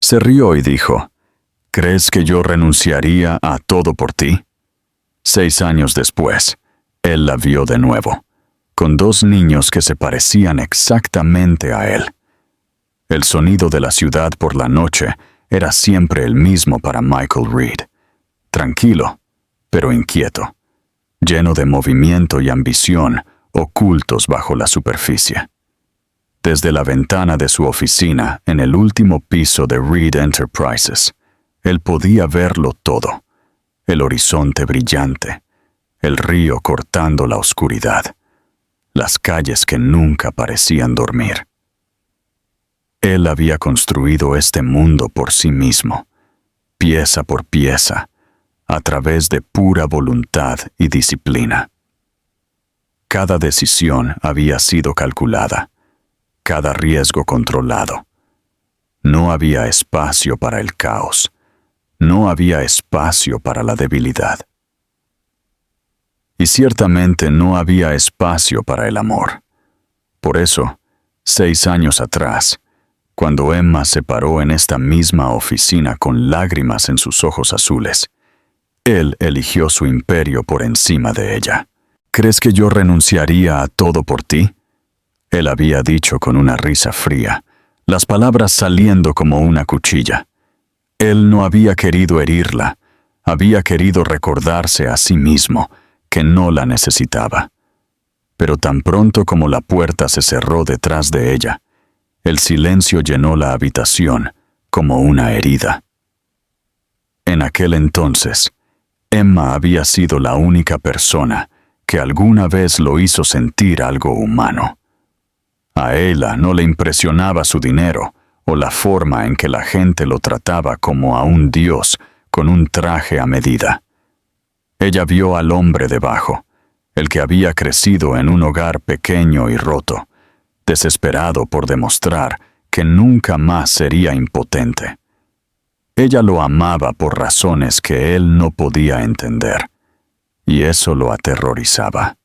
Se rió y dijo, ¿crees que yo renunciaría a todo por ti? 6 años después, él la vio de nuevo, con 2 niños que se parecían exactamente a él. El sonido de la ciudad por la noche era siempre el mismo para Michael Reed. Tranquilo, pero inquieto, lleno de movimiento y ambición ocultos bajo la superficie. Desde la ventana de su oficina en el último piso de Reed Enterprises, él podía verlo todo: el horizonte brillante, el río cortando la oscuridad, las calles que nunca parecían dormir. Él había construido este mundo por sí mismo, pieza por pieza, a través de pura voluntad y disciplina. Cada decisión había sido calculada, cada riesgo controlado. No había espacio para el caos, no había espacio para la debilidad. Y ciertamente no había espacio para el amor. Por eso, 6 años atrás, cuando Emma se paró en esta misma oficina con lágrimas en sus ojos azules, él eligió su imperio por encima de ella. ¿Crees que yo renunciaría a todo por ti? Él había dicho con una risa fría, las palabras saliendo como una cuchilla. Él no había querido herirla, había querido recordarse a sí mismo que no la necesitaba. Pero tan pronto como la puerta se cerró detrás de ella, el silencio llenó la habitación como una herida. En aquel entonces, Emma había sido la única persona que alguna vez lo hizo sentir algo humano. A ella no le impresionaba su dinero o la forma en que la gente lo trataba como a un dios con un traje a medida. Ella vio al hombre debajo, el que había crecido en un hogar pequeño y roto, desesperado por demostrar que nunca más sería impotente. Ella lo amaba por razones que él no podía entender, y eso lo aterrorizaba.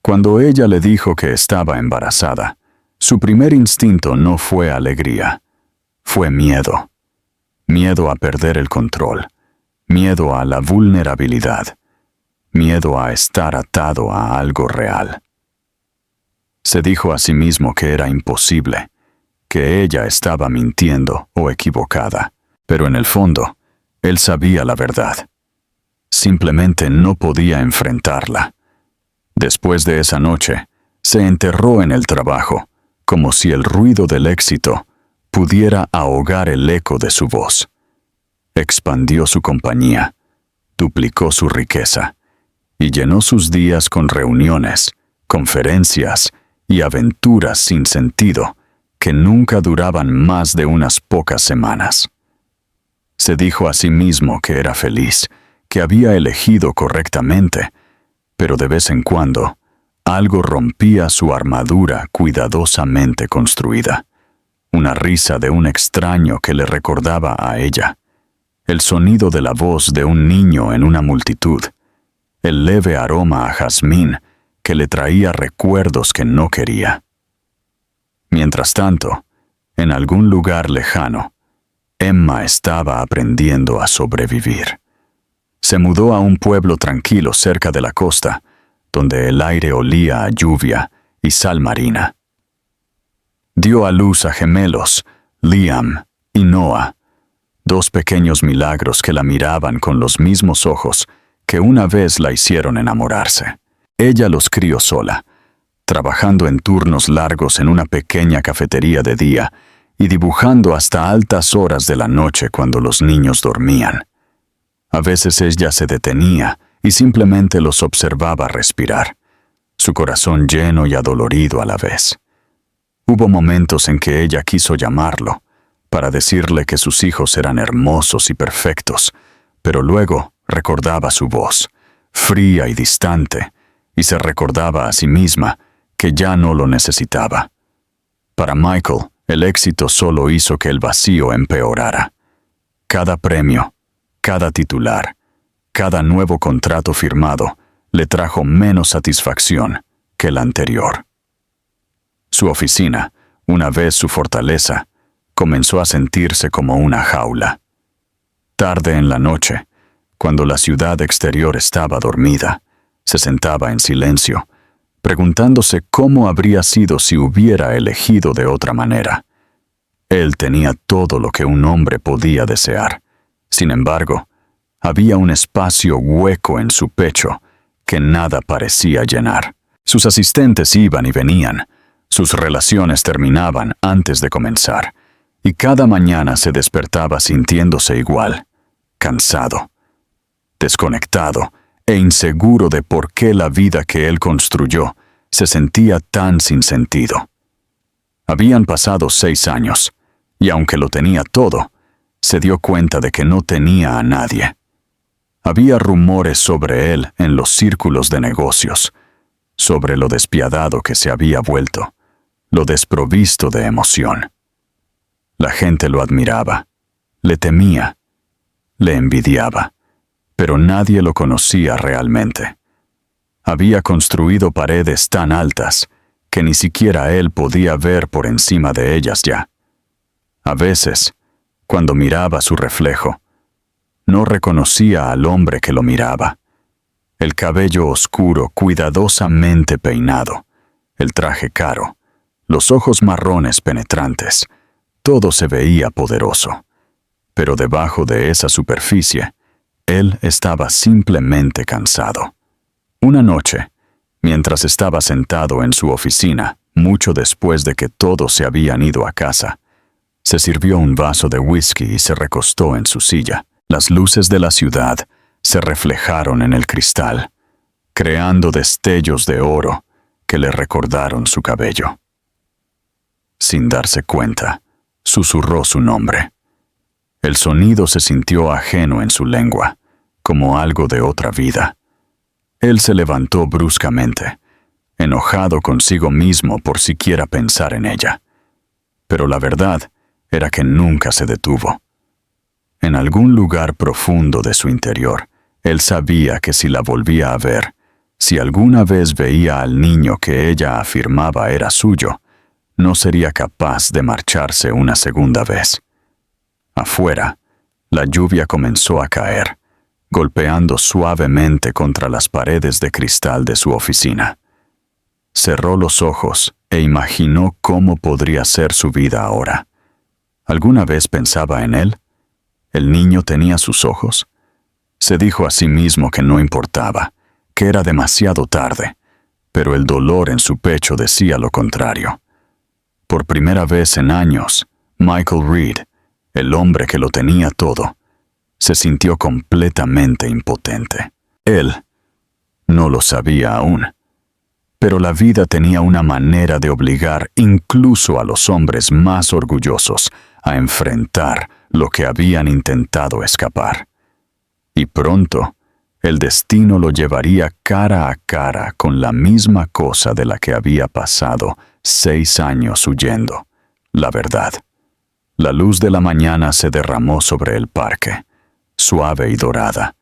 Cuando ella le dijo que estaba embarazada, su primer instinto no fue alegría, fue miedo. Miedo a perder el control, miedo a la vulnerabilidad, miedo a estar atado a algo real. Se dijo a sí mismo que era imposible, que ella estaba mintiendo o equivocada, pero en el fondo, él sabía la verdad. Simplemente no podía enfrentarla. Después de esa noche, se enterró en el trabajo, como si el ruido del éxito pudiera ahogar el eco de su voz. Expandió su compañía, duplicó su riqueza, y llenó sus días con reuniones, conferencias y aventuras sin sentido que nunca duraban más de unas pocas semanas. Se dijo a sí mismo que era feliz, que había elegido correctamente, pero de vez en cuando, algo rompía su armadura cuidadosamente construida. Una risa de un extraño que le recordaba a ella, el sonido de la voz de un niño en una multitud, el leve aroma a jazmín que le traía recuerdos que no quería. Mientras tanto, en algún lugar lejano, Emma estaba aprendiendo a sobrevivir. Se mudó a un pueblo tranquilo cerca de la costa, donde el aire olía a lluvia y sal marina. Dio a luz a gemelos, Liam y Noah, 2 pequeños milagros que la miraban con los mismos ojos que una vez la hicieron enamorarse. Ella los crió sola, trabajando en turnos largos en una pequeña cafetería de día y dibujando hasta altas horas de la noche cuando los niños dormían. A veces ella se detenía y simplemente los observaba respirar, su corazón lleno y adolorido a la vez. Hubo momentos en que ella quiso llamarlo, para decirle que sus hijos eran hermosos y perfectos, pero luego recordaba su voz, fría y distante, y se recordaba a sí misma que ya no lo necesitaba. Para Michael, el éxito solo hizo que el vacío empeorara. Cada premio, cada titular, cada nuevo contrato firmado le trajo menos satisfacción que el anterior. Su oficina, una vez su fortaleza, comenzó a sentirse como una jaula. Tarde en la noche, cuando la ciudad exterior estaba dormida, se sentaba en silencio, preguntándose cómo habría sido si hubiera elegido de otra manera. Él tenía todo lo que un hombre podía desear. Sin embargo, había un espacio hueco en su pecho que nada parecía llenar. Sus asistentes iban y venían, sus relaciones terminaban antes de comenzar, y cada mañana se despertaba sintiéndose igual, cansado, desconectado e inseguro de por qué la vida que él construyó se sentía tan sin sentido. Habían pasado 6 años, y aunque lo tenía todo, se dio cuenta de que no tenía a nadie. Había rumores sobre él en los círculos de negocios, sobre lo despiadado que se había vuelto, lo desprovisto de emoción. La gente lo admiraba, le temía, le envidiaba, pero nadie lo conocía realmente. Había construido paredes tan altas que ni siquiera él podía ver por encima de ellas ya. A veces, cuando miraba su reflejo, no reconocía al hombre que lo miraba. El cabello oscuro cuidadosamente peinado, el traje caro, los ojos marrones penetrantes, todo se veía poderoso. Pero debajo de esa superficie, él estaba simplemente cansado. Una noche, mientras estaba sentado en su oficina, mucho después de que todos se habían ido a casa, se sirvió un vaso de whisky y se recostó en su silla. Las luces de la ciudad se reflejaron en el cristal, creando destellos de oro que le recordaron su cabello. Sin darse cuenta, susurró su nombre. El sonido se sintió ajeno en su lengua, como algo de otra vida. Él se levantó bruscamente, enojado consigo mismo por siquiera pensar en ella. Pero la verdad era que nunca se detuvo. En algún lugar profundo de su interior, él sabía que si la volvía a ver, si alguna vez veía al niño que ella afirmaba era suyo, no sería capaz de marcharse una segunda vez. Afuera, la lluvia comenzó a caer, golpeando suavemente contra las paredes de cristal de su oficina. Cerró los ojos e imaginó cómo podría ser su vida ahora. ¿Alguna vez pensaba en él? ¿El niño tenía sus ojos? Se dijo a sí mismo que no importaba, que era demasiado tarde, pero el dolor en su pecho decía lo contrario. Por primera vez en años, Michael Reed, el hombre que lo tenía todo, se sintió completamente impotente. Él no lo sabía aún, pero la vida tenía una manera de obligar incluso a los hombres más orgullosos a enfrentar lo que habían intentado escapar. Y pronto, el destino lo llevaría cara a cara con la misma cosa de la que había pasado 6 años huyendo, la verdad. La luz de la mañana se derramó sobre el parque, suave y dorada,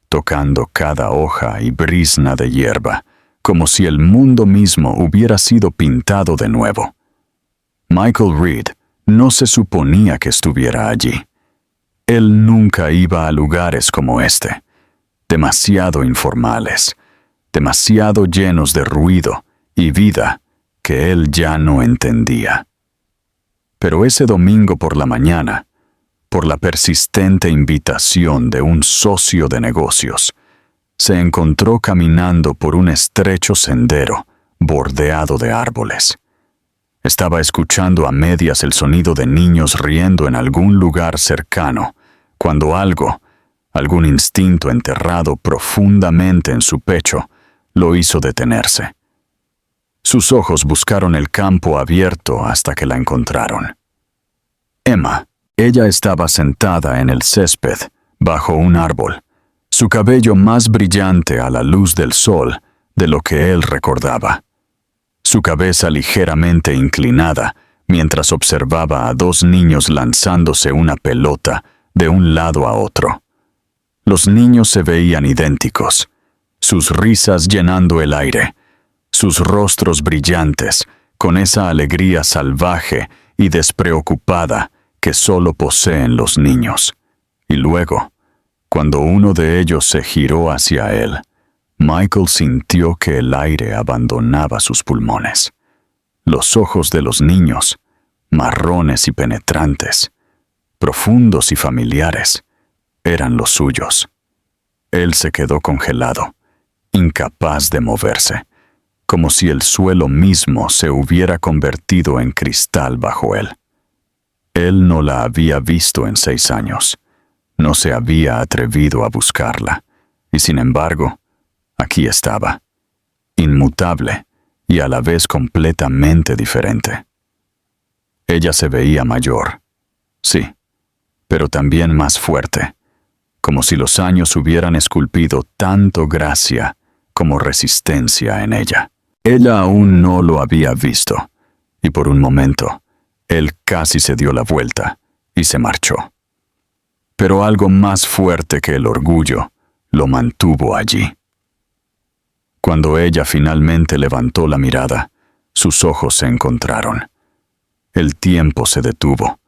tocando cada hoja y brizna de hierba, como si el mundo mismo hubiera sido pintado de nuevo. Michael Reed no se suponía que estuviera allí. Él nunca iba a lugares como este, demasiado informales, demasiado llenos de ruido y vida que él ya no entendía. Pero ese domingo por la mañana, por la persistente invitación de un socio de negocios, se encontró caminando por un estrecho sendero bordeado de árboles. Estaba escuchando a medias el sonido de niños riendo en algún lugar cercano, cuando algún instinto enterrado profundamente en su pecho, lo hizo detenerse. Sus ojos buscaron el campo abierto hasta que la encontraron. Emma. Ella estaba sentada en el césped, bajo un árbol, su cabello más brillante a la luz del sol de lo que él recordaba. Su cabeza ligeramente inclinada mientras observaba a 2 niños lanzándose una pelota de un lado a otro. Los niños se veían idénticos, sus risas llenando el aire, sus rostros brillantes, con esa alegría salvaje y despreocupada que solo poseen los niños. Y luego, cuando uno de ellos se giró hacia él, Michael sintió que el aire abandonaba sus pulmones. Los ojos de los niños, marrones y penetrantes, profundos y familiares, eran los suyos. Él se quedó congelado, incapaz de moverse, como si el suelo mismo se hubiera convertido en cristal bajo él. Él no la había visto en 6 años, no se había atrevido a buscarla, y sin embargo, aquí estaba, inmutable y a la vez completamente diferente. Ella se veía mayor, sí, pero también más fuerte, como si los años hubieran esculpido tanto gracia como resistencia en ella. Ella aún no lo había visto, y por un momento, él casi se dio la vuelta y se marchó. Pero algo más fuerte que el orgullo lo mantuvo allí. Cuando ella finalmente levantó la mirada, sus ojos se encontraron. El tiempo se detuvo.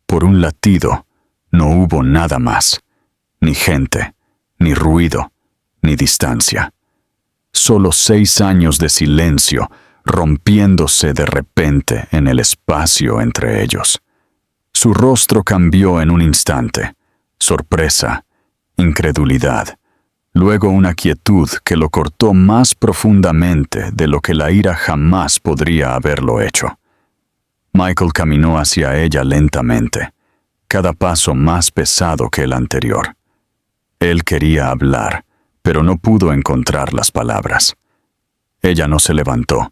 Por un latido, no hubo nada más, ni gente, ni ruido, ni distancia. Solo 6 años de silencio rompiéndose de repente en el espacio entre ellos. Su rostro cambió en un instante, sorpresa, incredulidad, luego una quietud que lo cortó más profundamente de lo que la ira jamás podría haberlo hecho. Michael caminó hacia ella lentamente, cada paso más pesado que el anterior. Él quería hablar, pero no pudo encontrar las palabras. Ella no se levantó.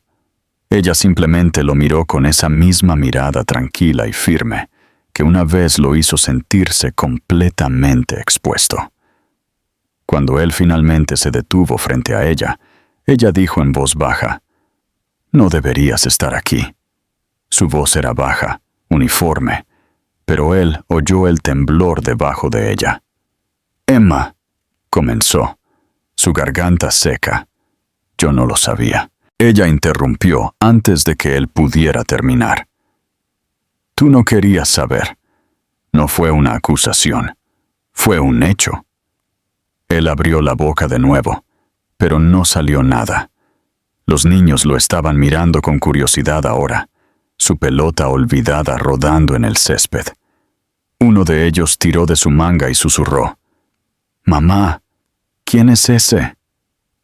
Ella simplemente lo miró con esa misma mirada tranquila y firme que una vez lo hizo sentirse completamente expuesto. Cuando él finalmente se detuvo frente a ella, ella dijo en voz baja, «No deberías estar aquí». Su voz era baja, uniforme, pero él oyó el temblor debajo de ella. «Emma», comenzó, su garganta seca. Yo no lo sabía. Ella interrumpió antes de que él pudiera terminar. «Tú no querías saber. No fue una acusación. Fue un hecho». Él abrió la boca de nuevo, pero no salió nada. Los niños lo estaban mirando con curiosidad ahora, su pelota olvidada rodando en el césped. Uno de ellos tiró de su manga y susurró, «Mamá, ¿quién es ese?».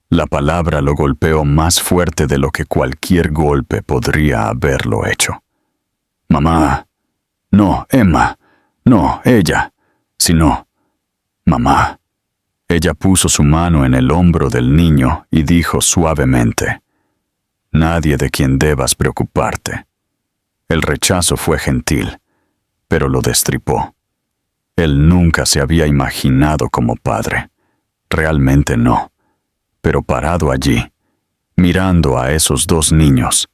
La palabra lo golpeó más fuerte de lo que cualquier golpe podría haberlo hecho. «Mamá. No, Emma. No, ella. Sino, mamá». Ella puso su mano en el hombro del niño y dijo suavemente, «Nadie de quien debas preocuparte». El rechazo fue gentil, pero lo destripó. Él nunca se había imaginado como padre. Realmente no. Pero parado allí, mirando a esos 2 niños,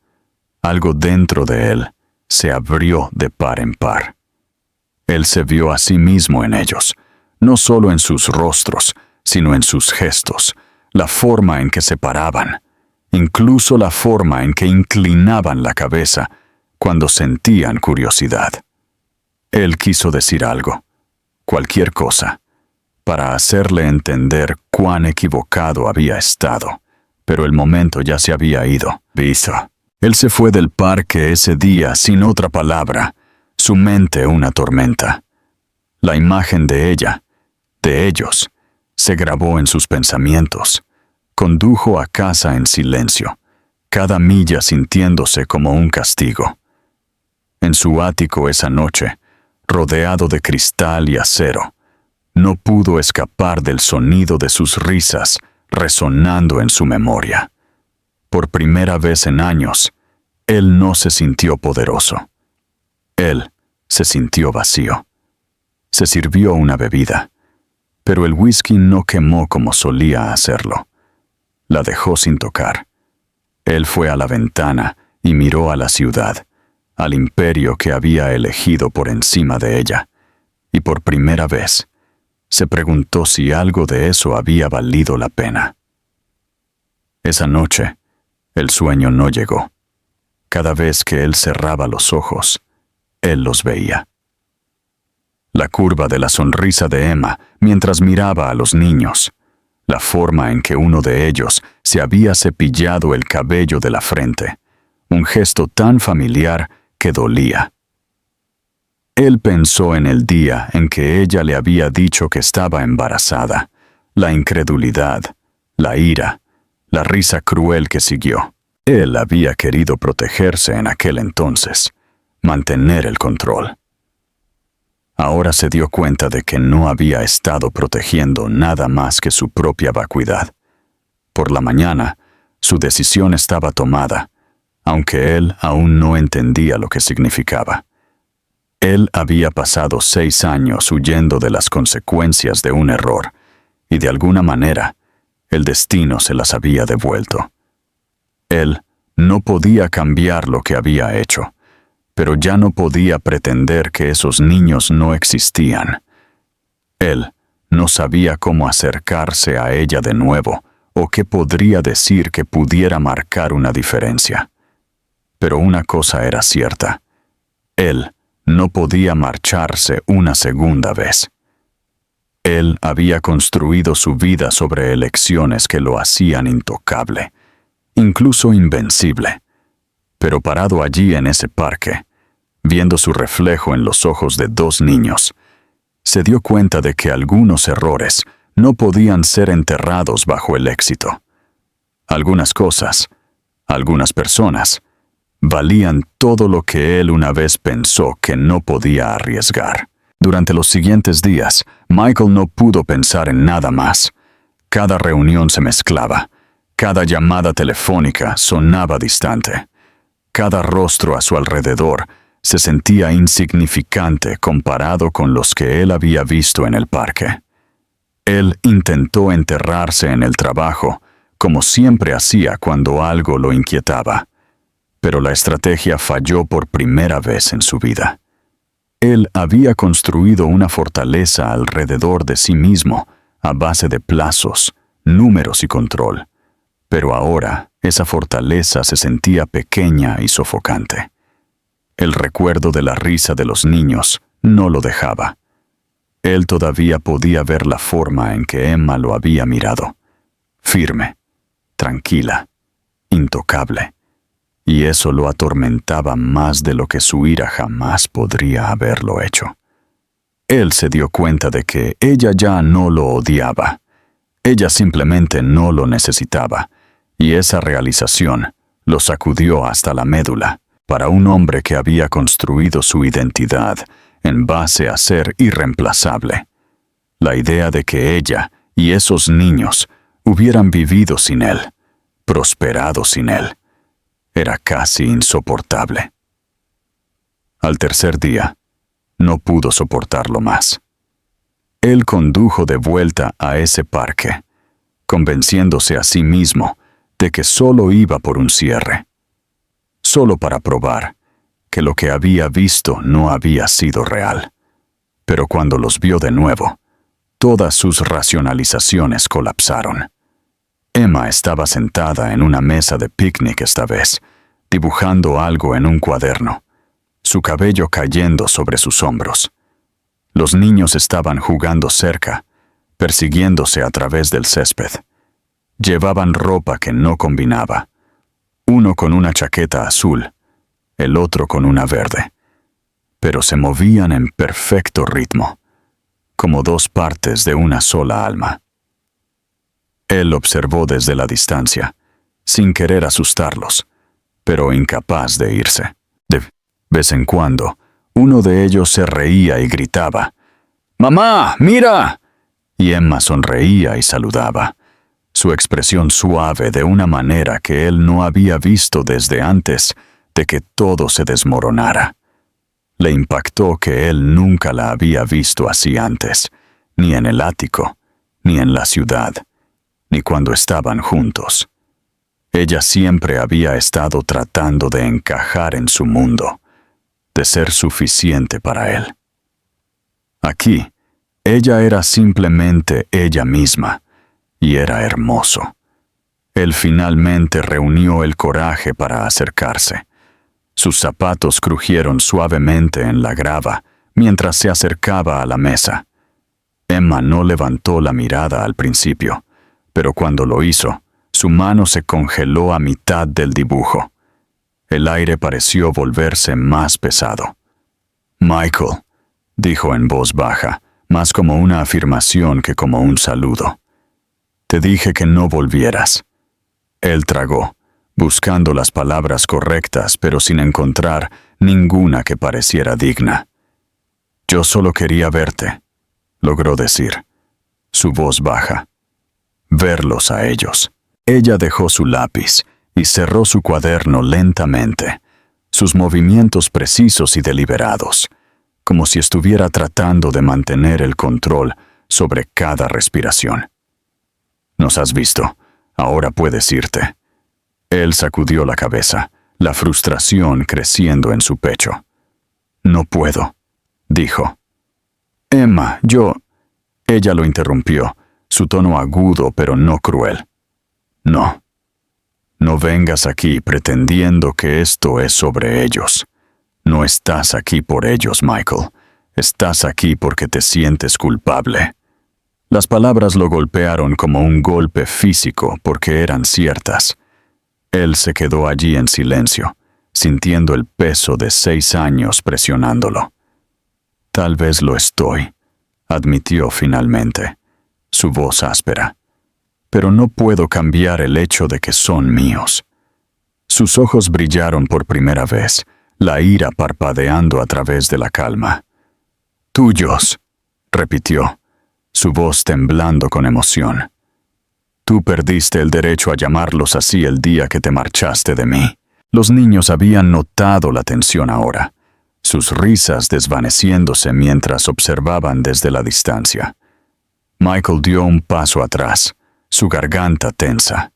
algo dentro de él se abrió de par en par. Él se vio a sí mismo en ellos, no solo en sus rostros, sino en sus gestos, la forma en que se paraban, incluso la forma en que inclinaban la cabeza cuando sentían curiosidad. Él quiso decir algo, cualquier cosa, para hacerle entender cuán equivocado había estado, pero el momento ya se había ido. Él se fue del parque ese día sin otra palabra, su mente una tormenta. La imagen de ella, de ellos, se grabó en sus pensamientos. Condujo a casa en silencio, cada milla sintiéndose como un castigo. En su ático esa noche, rodeado de cristal y acero, no pudo escapar del sonido de sus risas resonando en su memoria. Por primera vez en años, él no se sintió poderoso. Él se sintió vacío. Se sirvió una bebida, pero el whisky no quemó como solía hacerlo. La dejó sin tocar. Él fue a la ventana y miró a la ciudad, al imperio que había elegido por encima de ella, y por primera vez se preguntó si algo de eso había valido la pena. Esa noche, el sueño no llegó. Cada vez que él cerraba los ojos, él los veía. La curva de la sonrisa de Emma mientras miraba a los niños. La forma en que uno de ellos se había cepillado el cabello de la frente. Un gesto tan familiar que dolía. Él pensó en el día en que ella le había dicho que estaba embarazada, la incredulidad, la ira, la risa cruel que siguió. Él había querido protegerse en aquel entonces, mantener el control. Ahora se dio cuenta de que no había estado protegiendo nada más que su propia vacuidad. Por la mañana, su decisión estaba tomada, aunque él aún no entendía lo que significaba. Él había pasado 6 años huyendo de las consecuencias de un error, y de alguna manera, el destino se las había devuelto. Él no podía cambiar lo que había hecho, pero ya no podía pretender que esos niños no existían. Él no sabía cómo acercarse a ella de nuevo o qué podría decir que pudiera marcar una diferencia. Pero una cosa era cierta. Él no podía marcharse una segunda vez. Él había construido su vida sobre elecciones que lo hacían intocable, incluso invencible. Pero parado allí en ese parque, viendo su reflejo en los ojos de 2 niños, se dio cuenta de que algunos errores no podían ser enterrados bajo el éxito. Algunas cosas, algunas personas, valían todo lo que él una vez pensó que no podía arriesgar. Durante los siguientes días, Michael no pudo pensar en nada más. Cada reunión se mezclaba. Cada llamada telefónica sonaba distante. Cada rostro a su alrededor se sentía insignificante comparado con los que él había visto en el parque. Él intentó enterrarse en el trabajo, como siempre hacía cuando algo lo inquietaba. Pero la estrategia falló por primera vez en su vida. Él había construido una fortaleza alrededor de sí mismo a base de plazos, números y control. Pero ahora esa fortaleza se sentía pequeña y sofocante. El recuerdo de la risa de los niños no lo dejaba. Él todavía podía ver la forma en que Emma lo había mirado. Firme, tranquila, intocable. Y eso lo atormentaba más de lo que su ira jamás podría haberlo hecho. Él se dio cuenta de que ella ya no lo odiaba. Ella simplemente no lo necesitaba, y esa realización lo sacudió hasta la médula. Para un hombre que había construido su identidad en base a ser irreemplazable, la idea de que ella y esos niños hubieran vivido sin él, prosperado sin él, era casi insoportable. Al tercer día, no pudo soportarlo más. Él condujo de vuelta a ese parque, convenciéndose a sí mismo de que solo iba por un cierre, solo para probar que lo que había visto no había sido real. Pero cuando los vio de nuevo, todas sus racionalizaciones colapsaron. Emma estaba sentada en una mesa de picnic esta vez, dibujando algo en un cuaderno, su cabello cayendo sobre sus hombros. Los niños estaban jugando cerca, persiguiéndose a través del césped. Llevaban ropa que no combinaba, uno con una chaqueta azul, el otro con una verde, pero se movían en perfecto ritmo, como 2 partes de una sola alma. Él observó desde la distancia, sin querer asustarlos, pero incapaz de irse. De vez en cuando, uno de ellos se reía y gritaba, «¡Mamá, mira!», y Emma sonreía y saludaba, su expresión suave de una manera que él no había visto desde antes de que todo se desmoronara. Le impactó que él nunca la había visto así antes, ni en el ático, ni en la ciudad, ni cuando estaban juntos. Ella siempre había estado tratando de encajar en su mundo, de ser suficiente para él. Aquí, ella era simplemente ella misma, y era hermoso. Él finalmente reunió el coraje para acercarse. Sus zapatos crujieron suavemente en la grava mientras se acercaba a la mesa. Emma no levantó la mirada al principio, pero cuando lo hizo, su mano se congeló a mitad del dibujo. El aire pareció volverse más pesado. «Michael», dijo en voz baja, más como una afirmación que como un saludo. «Te dije que no volvieras». Él tragó, buscando las palabras correctas, pero sin encontrar ninguna que pareciera digna. «Yo solo quería verte», logró decir, su voz baja. «Verlos a ellos». Ella dejó su lápiz y cerró su cuaderno lentamente, sus movimientos precisos y deliberados, como si estuviera tratando de mantener el control sobre cada respiración. «Nos has visto, ahora puedes irte». Él sacudió la cabeza, la frustración creciendo en su pecho. «No puedo», dijo. «Emma, yo...» Ella lo interrumpió, su tono agudo pero no cruel. «No. No vengas aquí pretendiendo que esto es sobre ellos. No estás aquí por ellos, Michael. Estás aquí porque te sientes culpable». Las palabras lo golpearon como un golpe físico porque eran ciertas. Él se quedó allí en silencio, sintiendo el peso de 6 años presionándolo. «Tal vez lo estoy», admitió finalmente, su voz áspera. «Pero no puedo cambiar el hecho de que son míos». Sus ojos brillaron por primera vez, la ira parpadeando a través de la calma. «Tuyos», repitió, su voz temblando con emoción. «Tú perdiste el derecho a llamarlos así el día que te marchaste de mí». Los niños habían notado la tensión ahora, sus risas desvaneciéndose mientras observaban desde la distancia. Michael dio un paso atrás, su garganta tensa.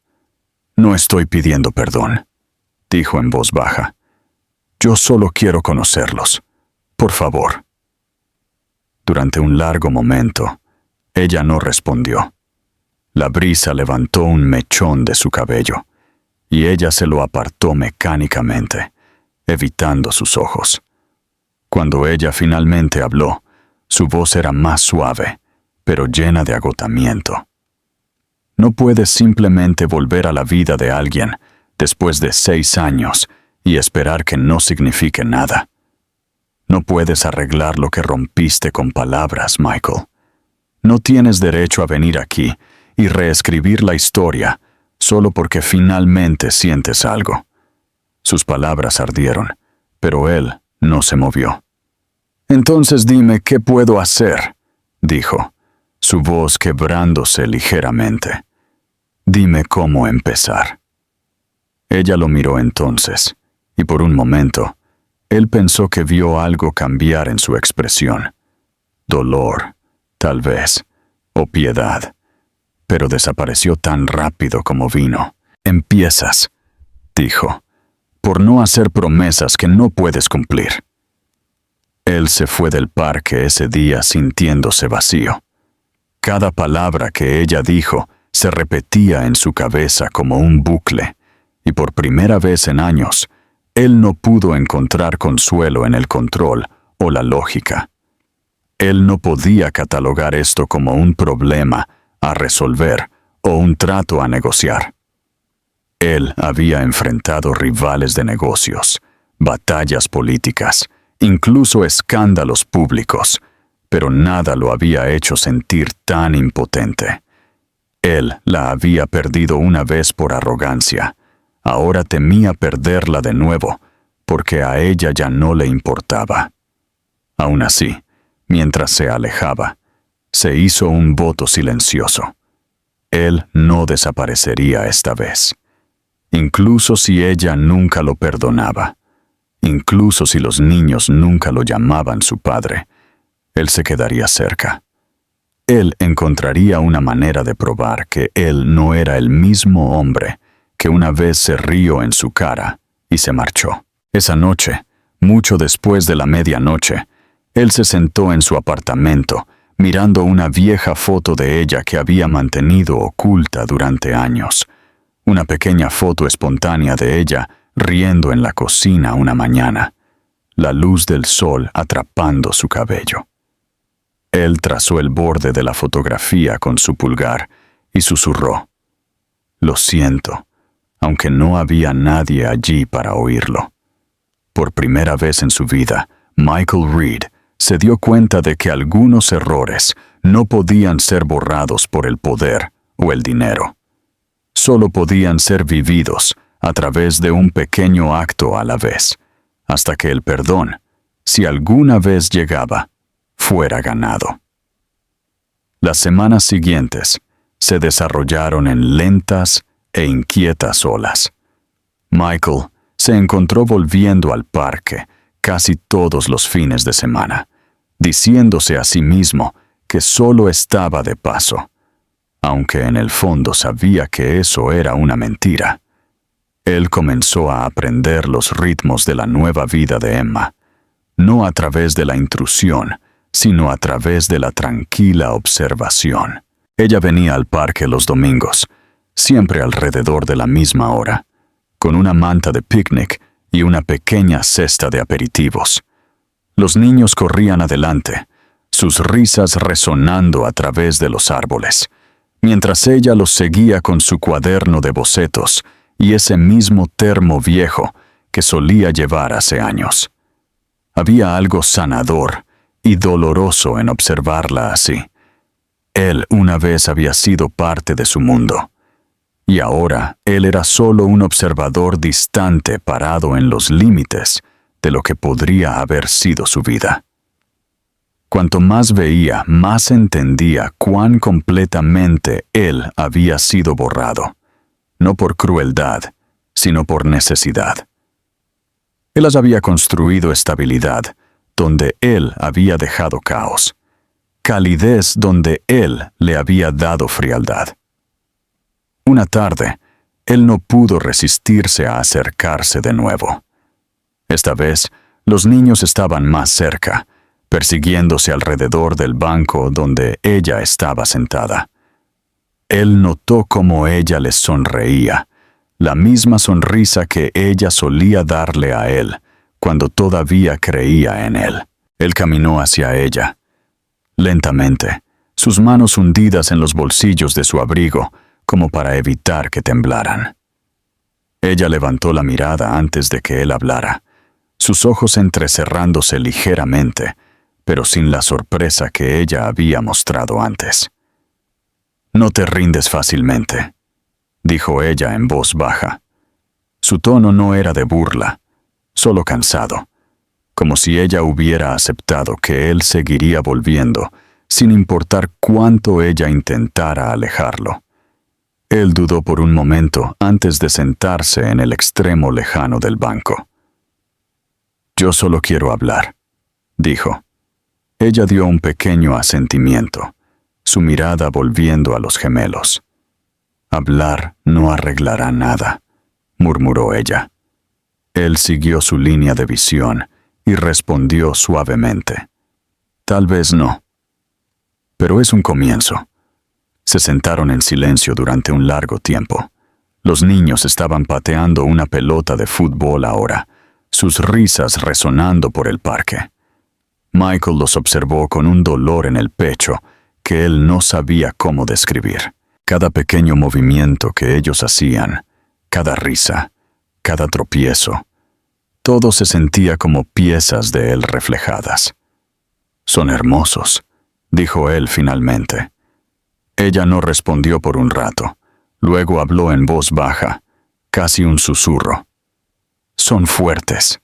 «No estoy pidiendo perdón», dijo en voz baja. «Yo solo quiero conocerlos. Por favor». Durante un largo momento, ella no respondió. La brisa levantó un mechón de su cabello, y ella se lo apartó mecánicamente, evitando sus ojos. Cuando ella finalmente habló, su voz era más suave, pero llena de agotamiento. No puedes simplemente volver a la vida de alguien después de 6 años y esperar que no signifique nada. No puedes arreglar lo que rompiste con palabras, Michael. No tienes derecho a venir aquí y reescribir la historia solo porque finalmente sientes algo. Sus palabras ardieron, pero él no se movió. «Entonces dime qué puedo hacer», dijo, su voz quebrándose ligeramente. «Dime cómo empezar». Ella lo miró entonces, y por un momento, él pensó que vio algo cambiar en su expresión. Dolor, tal vez, o piedad, pero desapareció tan rápido como vino. «Empiezas», dijo, «por no hacer promesas que no puedes cumplir». Él se fue del parque ese día sintiéndose vacío. Cada palabra que ella dijo se repetía en su cabeza como un bucle, y por primera vez en años, él no pudo encontrar consuelo en el control o la lógica. Él no podía catalogar esto como un problema a resolver o un trato a negociar. Él había enfrentado rivales de negocios, batallas políticas, incluso escándalos públicos, pero nada lo había hecho sentir tan impotente. Él la había perdido una vez por arrogancia. Ahora temía perderla de nuevo, porque a ella ya no le importaba. Aún así, mientras se alejaba, se hizo un voto silencioso. Él no desaparecería esta vez, incluso si ella nunca lo perdonaba. Incluso si los niños nunca lo llamaban su padre, él se quedaría cerca. Él encontraría una manera de probar que él no era el mismo hombre que una vez se rió en su cara y se marchó. Esa noche, mucho después de la medianoche, él se sentó en su apartamento, mirando una vieja foto de ella que había mantenido oculta durante años. Una pequeña foto espontánea de ella riendo en la cocina una mañana. la luz del sol atrapando su cabello. Él trazó el borde de la fotografía con su pulgar y susurró: «Lo siento», aunque no había nadie allí para oírlo. Por primera vez en su vida, Michael Reed se dio cuenta de que algunos errores no podían ser borrados por el poder o el dinero. Solo podían ser vividos a través de un pequeño acto a la vez, hasta que el perdón, si alguna vez llegaba, fuera ganado. Las semanas siguientes se desarrollaron en lentas e inquietas olas. Michael se encontró volviendo al parque casi todos los fines de semana, diciéndose a sí mismo que solo estaba de paso, aunque en el fondo sabía que eso era una mentira. Él comenzó a aprender los ritmos de la nueva vida de Emma, no a través de la intrusión, sino a través de la tranquila observación. Ella venía al parque los domingos, siempre alrededor de la misma hora, con una manta de picnic y una pequeña cesta de aperitivos. Los niños corrían adelante, sus risas resonando a través de los árboles, mientras ella los seguía con su cuaderno de bocetos y ese mismo termo viejo que solía llevar hace años. Había algo sanador y doloroso en observarla así. Él una vez había sido parte de su mundo, y ahora él era solo un observador distante parado en los límites de lo que podría haber sido su vida. Cuanto más veía, más entendía cuán completamente él había sido borrado, no por crueldad, sino por necesidad. Él las había construido estabilidad donde él había dejado caos, calidez donde él le había dado frialdad. Una tarde, él no pudo resistirse a acercarse de nuevo. Esta vez, los niños estaban más cerca, persiguiéndose alrededor del banco donde ella estaba sentada. Él notó cómo ella les sonreía, la misma sonrisa que ella solía darle a él cuando todavía creía en él. Él caminó hacia ella. Lentamente, sus manos hundidas en los bolsillos de su abrigo, como para evitar que temblaran. Ella levantó la mirada antes de que él hablara, sus ojos entrecerrándose ligeramente, pero sin la sorpresa que ella había mostrado antes. «No te rindes fácilmente», dijo ella en voz baja. Su tono no era de burla, solo cansado, como si ella hubiera aceptado que él seguiría volviendo, sin importar cuánto ella intentara alejarlo. Él dudó por un momento antes de sentarse en el extremo lejano del banco. «Yo solo quiero hablar», dijo. Ella dio un pequeño asentimiento, su mirada volviendo a los gemelos. «Hablar no arreglará nada», murmuró ella. Él siguió su línea de visión y respondió suavemente: «Tal vez no. Pero es un comienzo». Se sentaron en silencio durante un largo tiempo. Los niños estaban pateando una pelota de fútbol ahora, sus risas resonando por el parque. Michael los observó con un dolor en el pecho que él no sabía cómo describir. Cada pequeño movimiento que ellos hacían, cada risa, cada tropiezo, todo se sentía como piezas de él reflejadas. «Son hermosos», dijo él finalmente. Ella no respondió por un rato. Luego habló en voz baja, casi un susurro. «Son fuertes.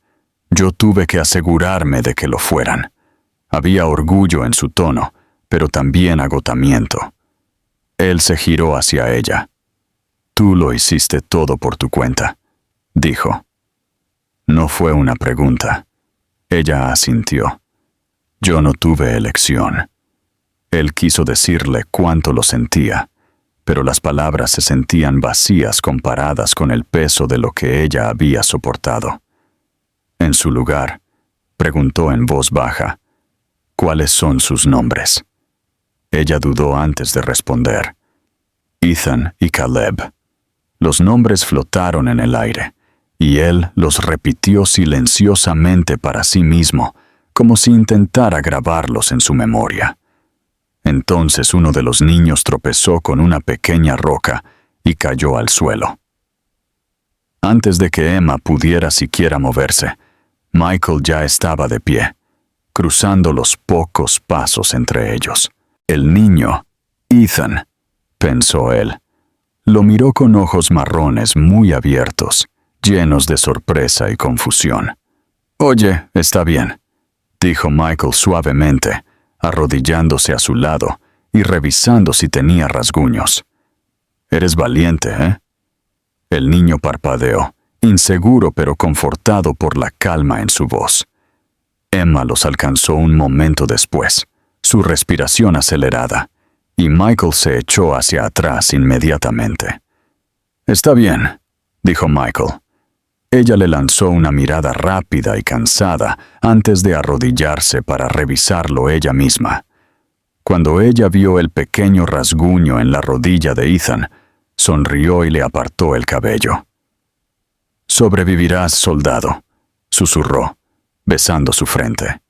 Yo tuve que asegurarme de que lo fueran». Había orgullo en su tono, pero también agotamiento. Él se giró hacia ella. «Tú lo hiciste todo por tu cuenta», dijo. No fue una pregunta. Ella asintió. «Yo no tuve elección». Él quiso decirle cuánto lo sentía, pero las palabras se sentían vacías comparadas con el peso de lo que ella había soportado. En su lugar, preguntó en voz baja: «¿Cuáles son sus nombres?». Ella dudó antes de responder: «Ethan y Caleb». Los nombres flotaron en el aire, y él los repitió silenciosamente para sí mismo, como si intentara grabarlos en su memoria. Entonces uno de los niños tropezó con una pequeña roca y cayó al suelo. Antes de que Emma pudiera siquiera moverse, Michael ya estaba de pie, cruzando los pocos pasos entre ellos. El niño, Ethan, pensó él. Lo miró con ojos marrones muy abiertos, llenos de sorpresa y confusión. «Oye, está bien», dijo Michael suavemente, arrodillándose a su lado y revisando si tenía rasguños. «Eres valiente, ¿eh?» El niño parpadeó, inseguro pero confortado por la calma en su voz. Emma los alcanzó un momento después, su respiración acelerada, y Michael se echó hacia atrás inmediatamente. «Está bien», dijo Michael. Ella le lanzó una mirada rápida y cansada antes de arrodillarse para revisarlo ella misma. Cuando ella vio el pequeño rasguño en la rodilla de Ethan, sonrió y le apartó el cabello. «Sobrevivirás, soldado», susurró, besando su frente.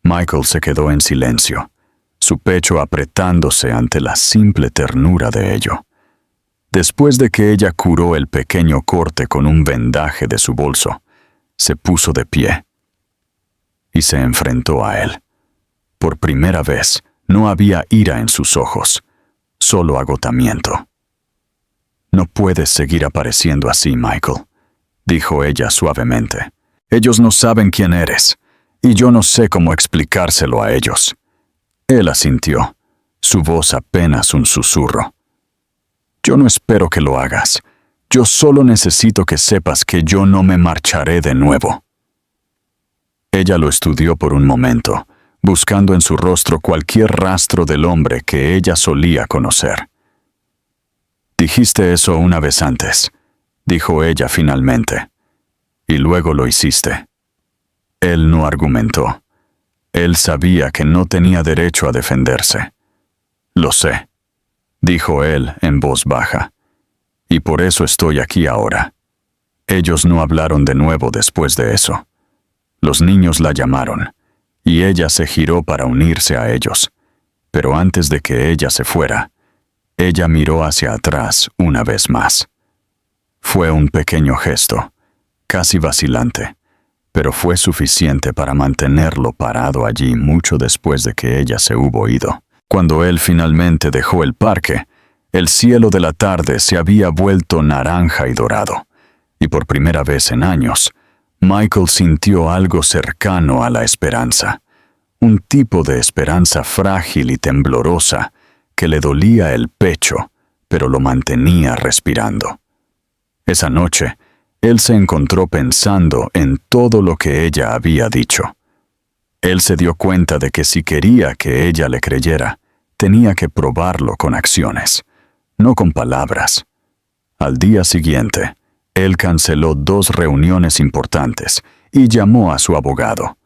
Michael se quedó en silencio, su pecho apretándose ante la simple ternura de ello. Después de que ella curó el pequeño corte con un vendaje de su bolso, se puso de pie y se enfrentó a él. Por primera vez, no había ira en sus ojos, solo agotamiento. «No puedes seguir apareciendo así, Michael», dijo ella suavemente. «Ellos no saben quién eres, y yo no sé cómo explicárselo a ellos». Él asintió, su voz apenas un susurro. «Yo no espero que lo hagas. Yo solo necesito que sepas que yo no me marcharé de nuevo». Ella lo estudió por un momento, buscando en su rostro cualquier rastro del hombre que ella solía conocer. «Dijiste eso una vez antes», dijo ella finalmente, «y luego lo hiciste». Él no argumentó. Él sabía que no tenía derecho a defenderse. «Lo sé», dijo él en voz baja, «y por eso estoy aquí ahora». Ellos no hablaron de nuevo después de eso. Los niños la llamaron, y ella se giró para unirse a ellos, pero antes de que ella se fuera, ella miró hacia atrás una vez más. Fue un pequeño gesto, casi vacilante, pero fue suficiente para mantenerlo parado allí mucho después de que ella se hubo ido. Cuando él finalmente dejó el parque, el cielo de la tarde se había vuelto naranja y dorado, y por primera vez en años, Michael sintió algo cercano a la esperanza, un tipo de esperanza frágil y temblorosa que le dolía el pecho, pero lo mantenía respirando. Esa noche, él se encontró pensando en todo lo que ella había dicho. Él se dio cuenta de que si quería que ella le creyera, tenía que probarlo con acciones, no con palabras. Al día siguiente, él canceló 2 reuniones importantes y llamó a su abogado,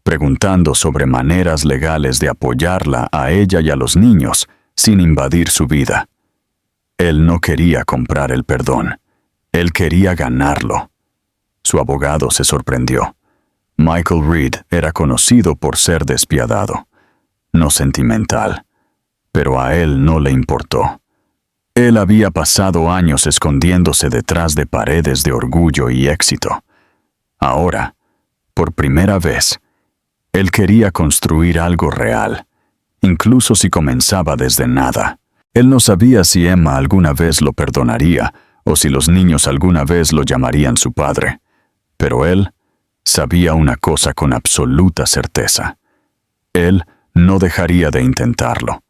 preguntando sobre maneras legales de apoyarla a ella y a los niños sin invadir su vida. Él no quería comprar el perdón. Él quería ganarlo. Su abogado se sorprendió. Michael Reed era conocido por ser despiadado, no sentimental, pero a él no le importó. Él había pasado años escondiéndose detrás de paredes de orgullo y éxito. Ahora, por primera vez, él quería construir algo real, incluso si comenzaba desde nada. Él no sabía si Emma alguna vez lo perdonaría o si los niños alguna vez lo llamarían su padre, pero él sabía una cosa con absoluta certeza. Él no dejaría de intentarlo.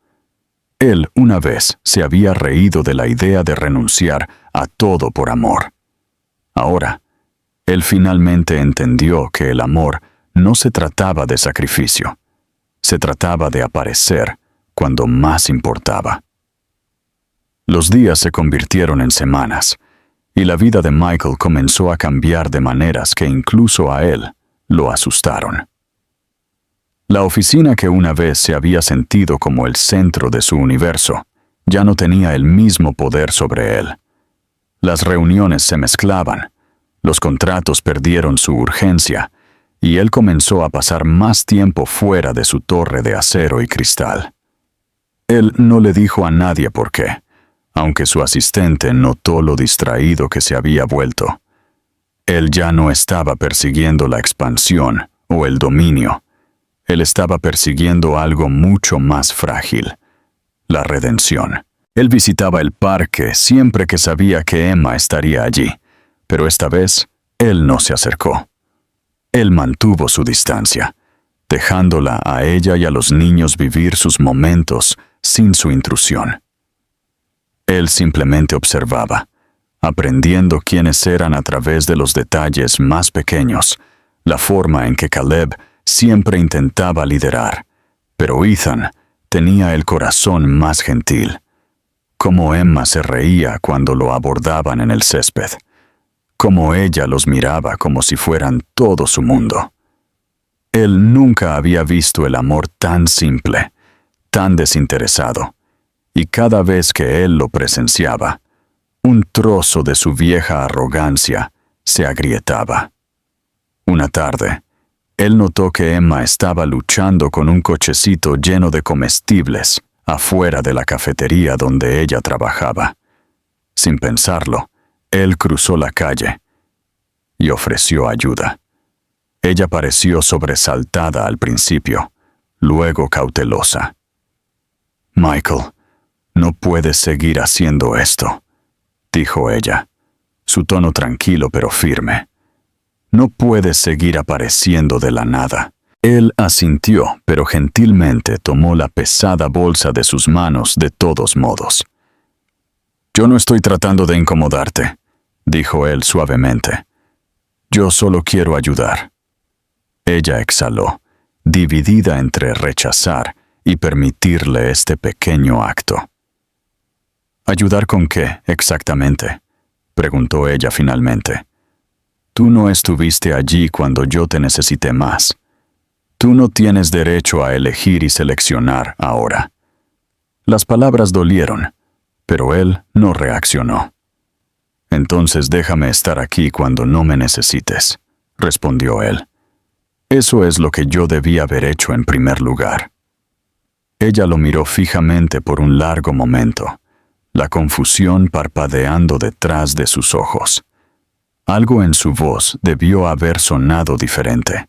Él una vez se había reído de la idea de renunciar a todo por amor. Ahora, él finalmente entendió que el amor no se trataba de sacrificio, se trataba de aparecer cuando más importaba. Los días se convirtieron en semanas, y la vida de Michael comenzó a cambiar de maneras que incluso a él lo asustaron. La oficina que una vez se había sentido como el centro de su universo ya no tenía el mismo poder sobre él. Las reuniones se mezclaban, Los contratos perdieron su urgencia, y él comenzó a pasar más tiempo fuera de su torre de acero y cristal. Él no le dijo a nadie por qué, aunque su asistente notó lo distraído que se había vuelto. Él ya no estaba persiguiendo la expansión o el dominio. Él estaba persiguiendo algo mucho más frágil: la redención. Él visitaba el parque siempre que sabía que Emma estaría allí, pero esta vez él no se acercó. Él mantuvo su distancia, dejándola a ella y a los niños vivir sus momentos sin su intrusión. Él simplemente observaba, aprendiendo quiénes eran a través de los detalles más pequeños, la forma en que Caleb siempre intentaba liderar, pero Ethan tenía el corazón más gentil. Cómo Emma se reía cuando lo abordaban en el césped, cómo ella los miraba como si fueran todo su mundo. Él nunca había visto el amor tan simple, tan desinteresado, y cada vez que él lo presenciaba, un trozo de su vieja arrogancia se agrietaba. Una tarde, él notó que Emma estaba luchando con un cochecito lleno de comestibles afuera de la cafetería donde ella trabajaba. Sin pensarlo, él cruzó la calle y ofreció ayuda. Ella pareció sobresaltada al principio, luego cautelosa. «Michael, no puedes seguir haciendo esto», dijo ella, su tono tranquilo pero firme. «No puedes seguir apareciendo de la nada». Él asintió, pero gentilmente tomó la pesada bolsa de sus manos de todos modos. «Yo no estoy tratando de incomodarte», dijo él suavemente. «Yo solo quiero ayudar». Ella exhaló, dividida entre rechazar y permitirle este pequeño acto. «¿Ayudar con qué, exactamente?», preguntó ella finalmente. «Tú no estuviste allí cuando yo te necesité más. Tú no tienes derecho a elegir y seleccionar ahora». Las palabras dolieron, pero él no reaccionó. «Entonces déjame estar aquí cuando no me necesites», respondió él. «Eso es lo que yo debía haber hecho en primer lugar». Ella lo miró fijamente por un largo momento, la confusión parpadeando detrás de sus ojos. Algo en su voz debió haber sonado diferente,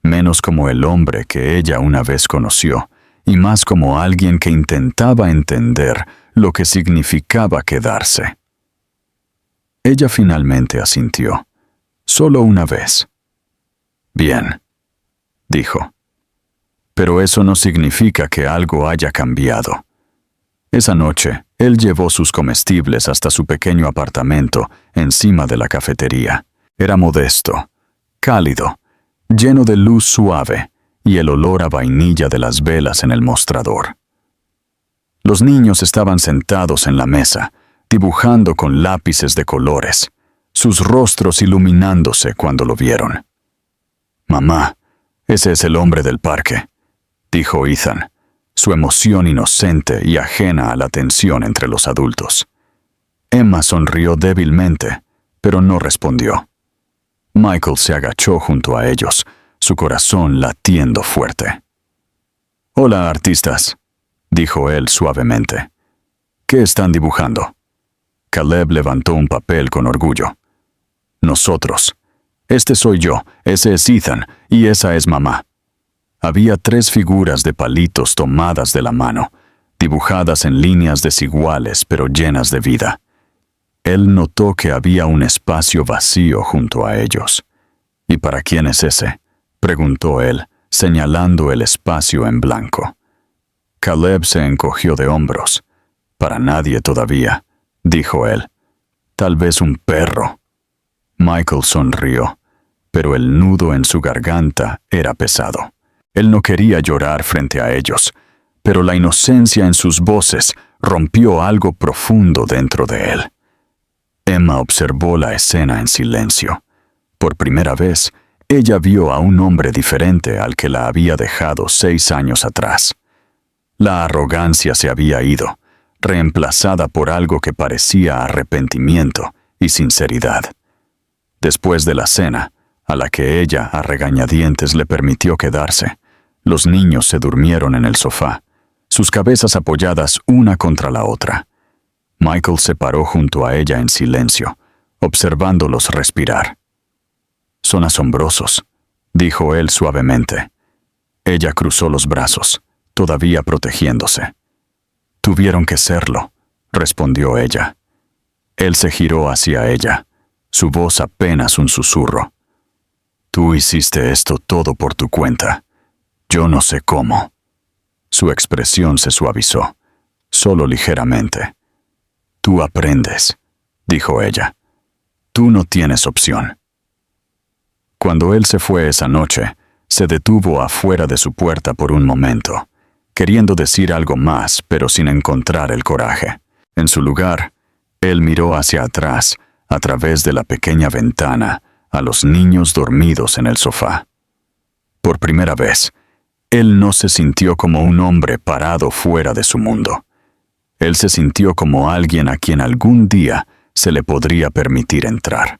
menos como el hombre que ella una vez conoció, y más como alguien que intentaba entender lo que significaba quedarse. Ella finalmente asintió, solo una vez. «Bien», dijo. «Pero eso no significa que algo haya cambiado». Esa noche, él llevó sus comestibles hasta su pequeño apartamento encima de la cafetería. Era modesto, cálido, lleno de luz suave y el olor a vainilla de las velas en el mostrador. Los niños estaban sentados en la mesa, dibujando con lápices de colores, sus rostros iluminándose cuando lo vieron. «Mamá, ese es el hombre del parque», dijo Ethan, su emoción inocente y ajena a la tensión entre los adultos. Emma sonrió débilmente, pero no respondió. Michael se agachó junto a ellos, su corazón latiendo fuerte. «Hola, artistas», dijo él suavemente. «¿Qué están dibujando?» Caleb levantó un papel con orgullo. «Nosotros. Este soy yo, ese es Ethan y esa es mamá». Había 3 figuras de palitos tomadas de la mano, dibujadas en líneas desiguales pero llenas de vida. Él notó que había un espacio vacío junto a ellos. «¿Y para quién es ese?», preguntó él, señalando el espacio en blanco. Caleb se encogió de hombros. «Para nadie todavía», dijo él. «Tal vez un perro». Michael sonrió, pero el nudo en su garganta era pesado. Él no quería llorar frente a ellos, pero la inocencia en sus voces rompió algo profundo dentro de él. Emma observó la escena en silencio. Por primera vez, ella vio a un hombre diferente al que la había dejado 6 años atrás. La arrogancia se había ido, reemplazada por algo que parecía arrepentimiento y sinceridad. Después de la cena, a la que ella a regañadientes le permitió quedarse, los niños se durmieron en el sofá, sus cabezas apoyadas una contra la otra. Michael se paró junto a ella en silencio, observándolos respirar. «Son asombrosos», dijo él suavemente. Ella cruzó los brazos, todavía protegiéndose. «Tuvieron que serlo», respondió ella. Él se giró hacia ella, su voz apenas un susurro. «Tú hiciste esto todo por tu cuenta. Yo no sé cómo». Su expresión se suavizó, solo ligeramente. «Tú aprendes», dijo ella. «Tú no tienes opción». Cuando él se fue esa noche, se detuvo afuera de su puerta por un momento, queriendo decir algo más, pero sin encontrar el coraje. En su lugar, él miró hacia atrás, a través de la pequeña ventana, a los niños dormidos en el sofá. Por primera vez, él no se sintió como un hombre parado fuera de su mundo. Él se sintió como alguien a quien algún día se le podría permitir entrar.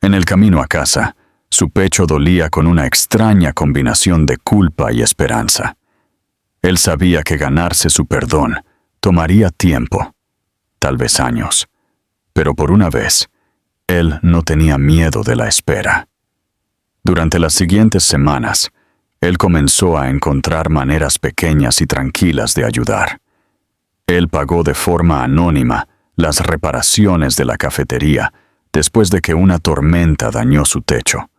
En el camino a casa, su pecho dolía con una extraña combinación de culpa y esperanza. Él sabía que ganarse su perdón tomaría tiempo, tal vez años, pero por una vez, él no tenía miedo de la espera. Durante las siguientes semanas, él comenzó a encontrar maneras pequeñas y tranquilas de ayudar. Él pagó de forma anónima las reparaciones de la cafetería después de que una tormenta dañó su techo.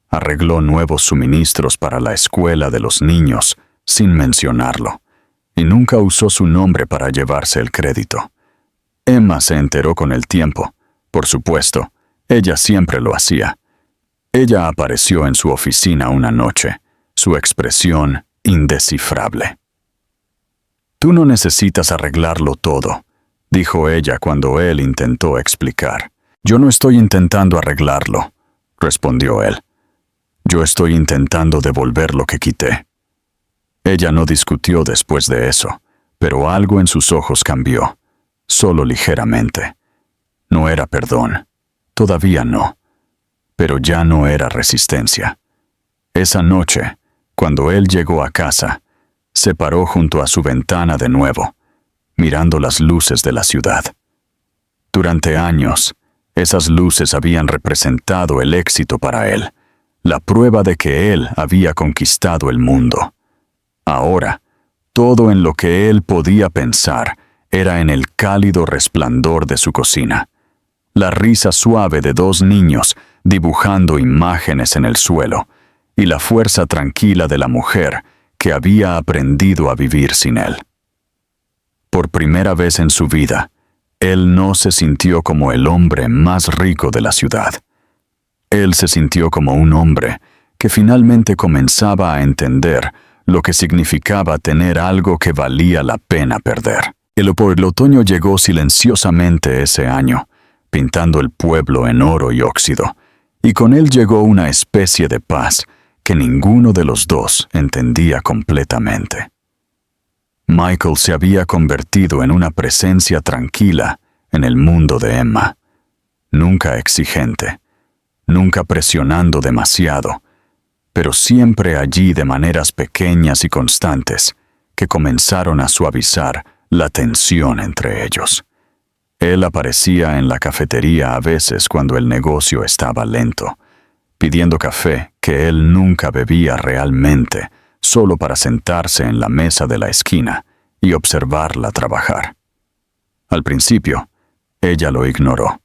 Arregló nuevos suministros para la escuela de los niños sin mencionarlo, y nunca usó su nombre para llevarse el crédito. Emma se enteró con el tiempo. Por supuesto, ella siempre lo hacía. Ella apareció en su oficina una noche, su expresión indescifrable. «Tú no necesitas arreglarlo todo», dijo ella cuando él intentó explicar. «Yo no estoy intentando arreglarlo», respondió él. «Yo estoy intentando devolver lo que quité». Ella no discutió después de eso, pero algo en sus ojos cambió, solo ligeramente. No era perdón, todavía no, pero ya no era resistencia. Esa noche, cuando él llegó a casa, se paró junto a su ventana de nuevo, mirando las luces de la ciudad. Durante años, esas luces habían representado el éxito para él, la prueba de que él había conquistado el mundo. Ahora, todo en lo que él podía pensar era en el cálido resplandor de su cocina, la risa suave de dos niños dibujando imágenes en el suelo, y la fuerza tranquila de la mujer que había aprendido a vivir sin él. Por primera vez en su vida, él no se sintió como el hombre más rico de la ciudad. Él se sintió como un hombre que finalmente comenzaba a entender lo que significaba tener algo que valía la pena perder. El otoño llegó silenciosamente ese año, pintando el pueblo en oro y óxido, y con él llegó una especie de paz que ninguno de los dos entendía completamente. Michael se había convertido en una presencia tranquila en el mundo de Emma, nunca exigente, nunca presionando demasiado, pero siempre allí de maneras pequeñas y constantes que comenzaron a suavizar la tensión entre ellos. Él aparecía en la cafetería a veces cuando el negocio estaba lento, pidiendo café que él nunca bebía realmente, solo para sentarse en la mesa de la esquina y observarla trabajar. Al principio, ella lo ignoró,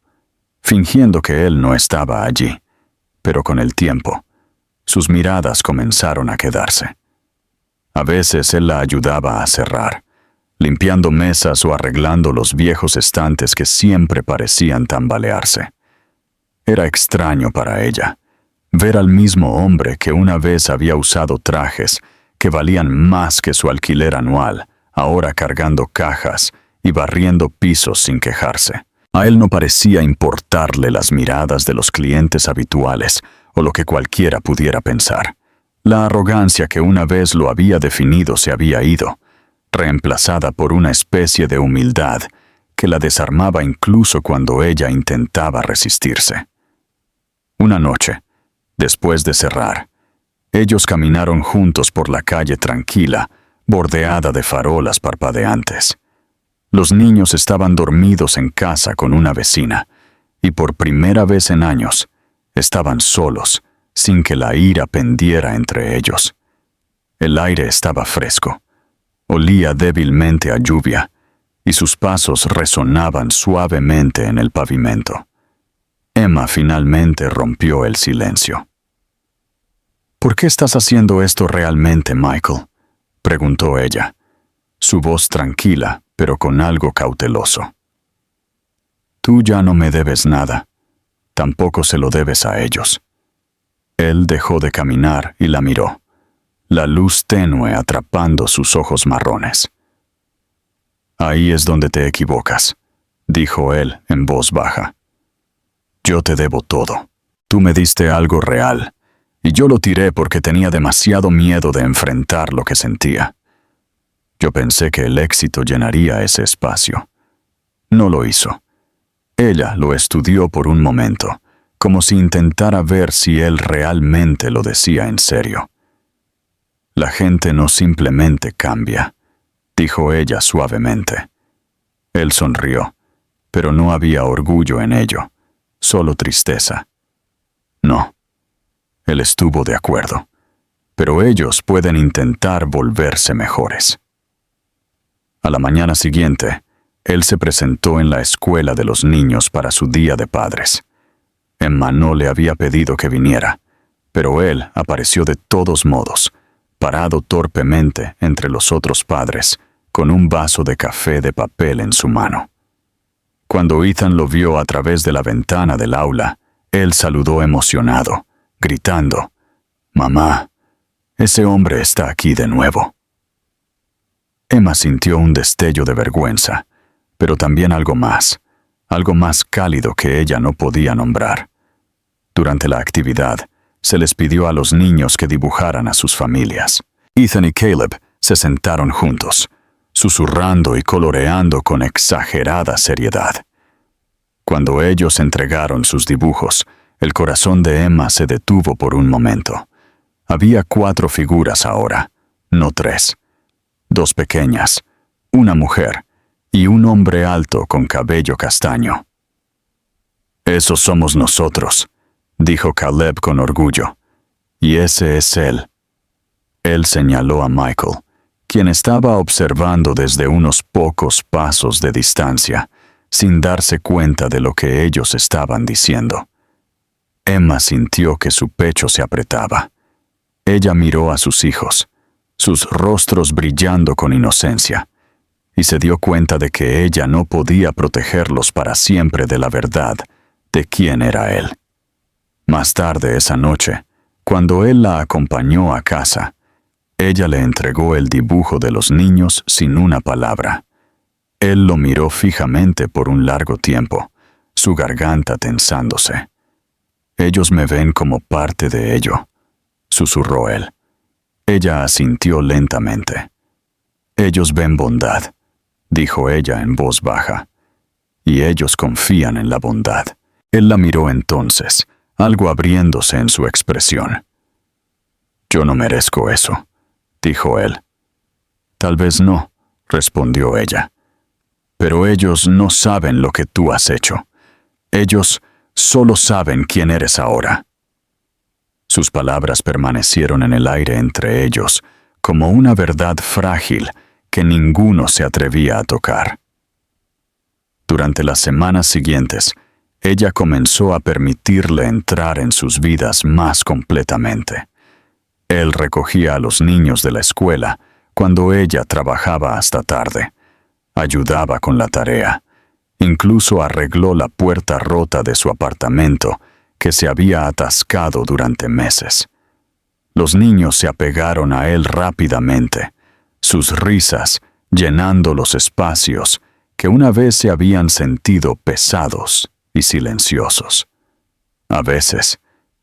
fingiendo que él no estaba allí, pero con el tiempo, sus miradas comenzaron a quedarse. A veces él la ayudaba a cerrar, limpiando mesas o arreglando los viejos estantes que siempre parecían tambalearse. Era extraño para ella ver al mismo hombre que una vez había usado trajes que valían más que su alquiler anual, ahora cargando cajas y barriendo pisos sin quejarse. A él no parecía importarle las miradas de los clientes habituales o lo que cualquiera pudiera pensar. La arrogancia que una vez lo había definido se había ido, reemplazada por una especie de humildad que la desarmaba incluso cuando ella intentaba resistirse. Una noche, después de cerrar, ellos caminaron juntos por la calle tranquila, bordeada de farolas parpadeantes. Los niños estaban dormidos en casa con una vecina, y por primera vez en años, estaban solos, sin que la ira pendiera entre ellos. El aire estaba fresco, olía débilmente a lluvia, y sus pasos resonaban suavemente en el pavimento. Emma finalmente rompió el silencio. «¿Por qué estás haciendo esto realmente, Michael?», preguntó ella, su voz tranquila, pero con algo cauteloso. «Tú ya no me debes nada, tampoco se lo debes a ellos». Él dejó de caminar y la miró, la luz tenue atrapando sus ojos marrones. «Ahí es donde te equivocas», dijo él en voz baja. «Yo te debo todo. Tú me diste algo real, y yo lo tiré porque tenía demasiado miedo de enfrentar lo que sentía. Yo pensé que el éxito llenaría ese espacio. No lo hizo. Ella lo estudió por un momento, como si intentara ver si él realmente lo decía en serio. «La gente no simplemente cambia», dijo ella suavemente. Él sonrió, pero no había orgullo en ello, solo tristeza. «No». Él estuvo de acuerdo, pero ellos pueden intentar volverse mejores. A la mañana siguiente, él se presentó en la escuela de los niños para su día de padres. Emma no le había pedido que viniera, pero él apareció de todos modos, parado torpemente entre los otros padres, con un vaso de café de papel en su mano. Cuando Ethan lo vio a través de la ventana del aula, él saludó emocionado, gritando: «Mamá, ese hombre está aquí de nuevo». Emma sintió un destello de vergüenza, pero también algo más cálido que ella no podía nombrar. Durante la actividad, se les pidió a los niños que dibujaran a sus familias. Ethan y Caleb se sentaron juntos, susurrando y coloreando con exagerada seriedad. Cuando ellos entregaron sus dibujos, el corazón de Emma se detuvo por un momento. Había 4 figuras ahora, no 3. 2 pequeñas, una mujer y un hombre alto con cabello castaño. «Esos somos nosotros», dijo Caleb con orgullo. «Y ese es él». Él señaló a Michael, quien estaba observando desde unos pocos pasos de distancia, sin darse cuenta de lo que ellos estaban diciendo. Emma sintió que su pecho se apretaba. Ella miró a sus hijos, sus rostros brillando con inocencia, y se dio cuenta de que ella no podía protegerlos para siempre de la verdad de quién era él. Más tarde esa noche, cuando él la acompañó a casa, ella le entregó el dibujo de los niños sin una palabra. Él lo miró fijamente por un largo tiempo, su garganta tensándose. «Ellos me ven como parte de ello», susurró él. Ella asintió lentamente. «Ellos ven bondad», dijo ella en voz baja. «Y ellos confían en la bondad». Él la miró entonces, algo abriéndose en su expresión. «Yo no merezco eso», dijo él. «Tal vez no», respondió ella. «Pero ellos no saben lo que tú has hecho. Ellos solo saben quién eres ahora». Sus palabras permanecieron en el aire entre ellos, como una verdad frágil que ninguno se atrevía a tocar. Durante las semanas siguientes, ella comenzó a permitirle entrar en sus vidas más completamente. Él recogía a los niños de la escuela cuando ella trabajaba hasta tarde, ayudaba con la tarea, incluso arregló la puerta rota de su apartamento que se había atascado durante meses. Los niños se apegaron a él rápidamente, sus risas llenando los espacios que una vez se habían sentido pesados y silenciosos. A veces,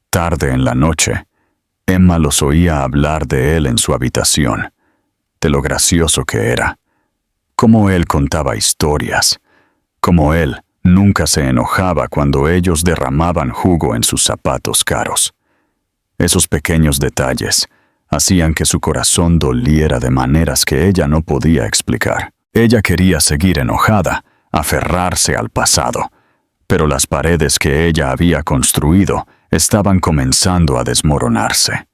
tarde en la noche, Emma los oía hablar de él en su habitación, de lo gracioso que era, cómo él contaba historias, cómo él Nunca se enojaba cuando ellos derramaban jugo en sus zapatos caros. Esos pequeños detalles hacían que su corazón doliera de maneras que ella no podía explicar. Ella quería seguir enojada, aferrarse al pasado, pero las paredes que ella había construido estaban comenzando a desmoronarse.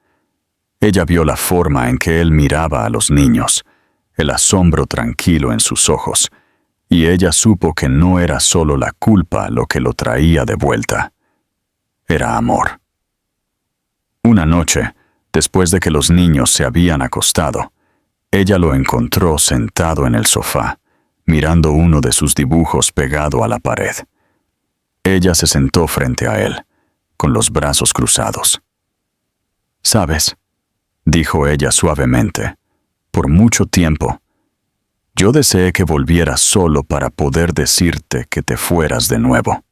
Ella vio la forma en que él miraba a los niños, el asombro tranquilo en sus ojos, y ella supo que no era solo la culpa lo que lo traía de vuelta. Era amor. Una noche, después de que los niños se habían acostado, ella lo encontró sentado en el sofá, mirando uno de sus dibujos pegado a la pared. Ella se sentó frente a él, con los brazos cruzados. «¿Sabes?», dijo ella suavemente, «por mucho tiempo, yo deseé que volvieras solo para poder decirte que te fueras de nuevo».